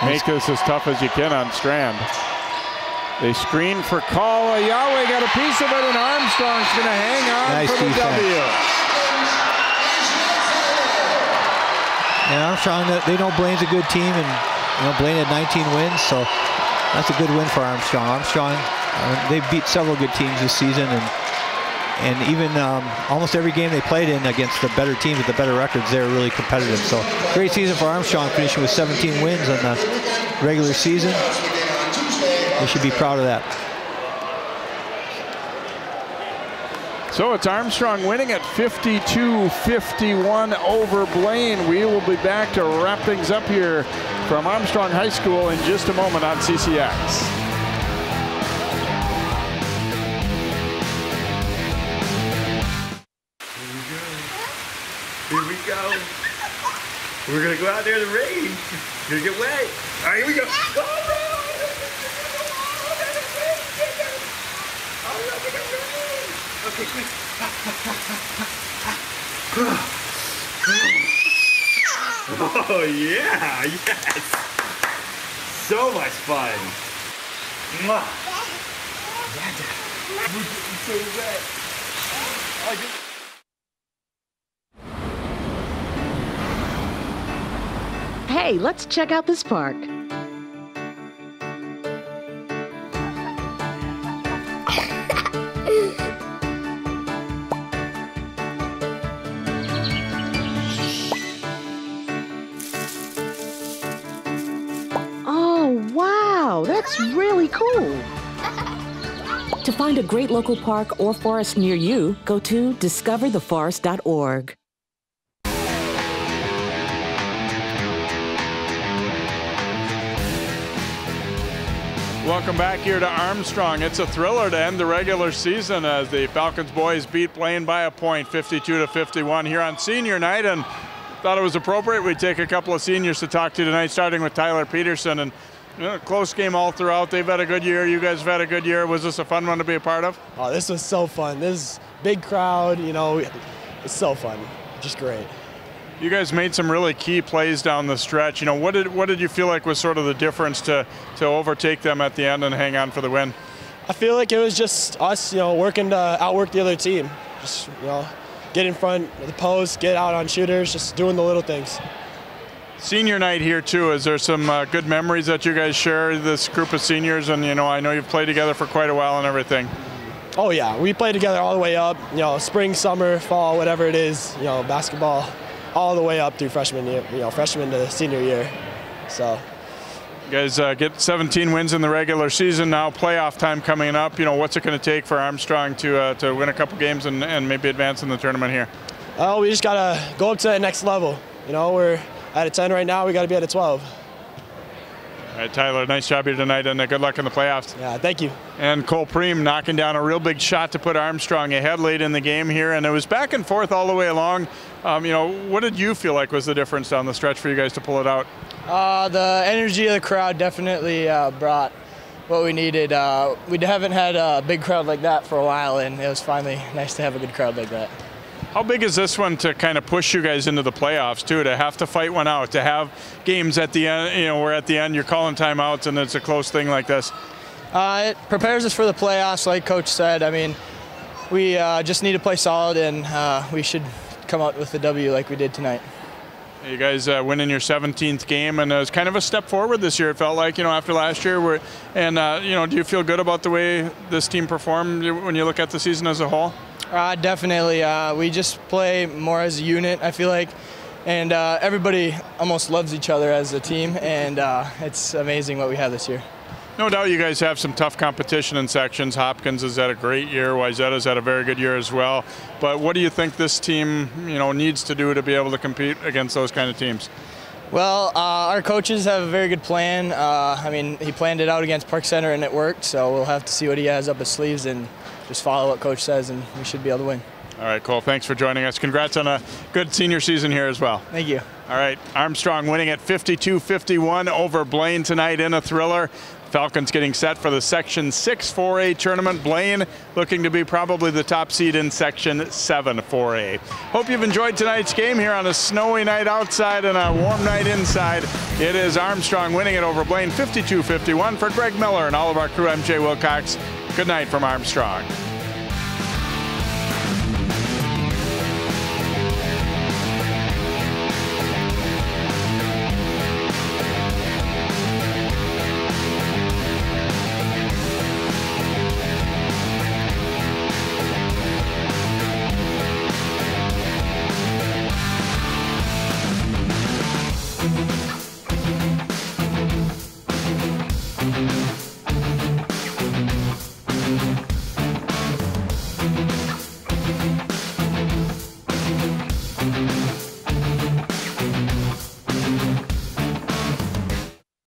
make this as tough as you can on Strand. They screen for call. Yahweh got a piece of it, and Armstrong's going to hang on for the W. And Armstrong, they know Blaine's a good team, and Blaine had 19 wins, so that's a good win for Armstrong. Armstrong, they beat several good teams this season, and even almost every game they played in against the better teams with the better records, they were really competitive. So great season for Armstrong, finishing with 17 wins in the regular season. They should be proud of that. So it's Armstrong winning at 52-51 over Blaine. We will be back to wrap things up here from Armstrong High School in just a moment on CCX. Here we go. We're gonna go out there in the rain. You're gonna get wet. All right, here we go. Okay, quick. Oh yeah, yes. So much fun. Mwah. Yeah, we're getting so wet. Hey, let's check out this park. Oh, wow, that's really cool. To find a great local park or forest near you, go to discovertheforest.org. Welcome back here to Armstrong. It's a thriller to end the regular season as the Falcons boys beat Blaine by a point, 52-51 here on senior night, and thought it was appropriate we'd take a couple of seniors to talk to tonight, starting with Tyler Peterson. And close game all throughout. They've had a good year. You guys have had a good year. Was this a fun one to be a part of? Oh, this was so fun. This is big crowd, it's so fun. Just great. You guys made some really key plays down the stretch. What did you feel like was sort of the difference to overtake them at the end and hang on for the win? I feel like it was just us, working to outwork the other team. Just, get in front of the post, get out on shooters, just doing the little things. Senior night here too. Is there some good memories that you guys share, this group of seniors? And I know you've played together for quite a while and everything. Oh yeah, we played together all the way up. Spring, summer, fall, whatever it is. Basketball, all the way up through freshman year. Freshman to senior year. So. You guys get 17 wins in the regular season. Now playoff time coming up. What's it going to take for Armstrong to win a couple games and maybe advance in the tournament here? Oh, we just gotta go up to the next level. We're at a 10 right now. We got to be at a 12. All right, Tyler, nice job here tonight, and good luck in the playoffs. Yeah, thank you. And Cole Preem knocking down a real big shot to put Armstrong ahead late in the game here, and it was back and forth all the way along. What did you feel like was the difference down the stretch for you guys to pull it out? The energy of the crowd definitely brought what we needed. We haven't had a big crowd like that for a while, and it was finally nice to have a good crowd like that. How big is this one to kind of push you guys into the playoffs too, to have to fight one out, to have games at the end, where at the end you're calling timeouts and it's a close thing like this? It prepares us for the playoffs, like Coach said. I mean, we just need to play solid, and we should come out with the W like we did tonight. You guys winning your 17th game, and it was kind of a step forward this year, it felt like, after last year. Do you feel good about the way this team performed when you look at the season as a whole? Definitely. We just play more as a unit, I feel like, and everybody almost loves each other as a team, and it's amazing what we have this year. No doubt you guys have some tough competition in sections. Hopkins has had a great year. Wayzata's had a very good year as well. But what do you think this team, needs to do to be able to compete against those kind of teams? Well, our coaches have a very good plan. He planned it out against Park Center and it worked, so we'll have to see what he has up his sleeves and just follow what Coach says, and we should be able to win. All right, Cole, thanks for joining us. Congrats on a good senior season here as well. Thank you. All right, Armstrong winning at 52-51 over Blaine tonight in a thriller. Falcons getting set for the Section 6 4A tournament. Blaine looking to be probably the top seed in Section 7 4A. Hope you've enjoyed tonight's game here on a snowy night outside and a warm night inside. It is Armstrong winning it over Blaine 52-51. For Greg Miller and all of our crew, I'm Jay Wilcox. Good night from Armstrong.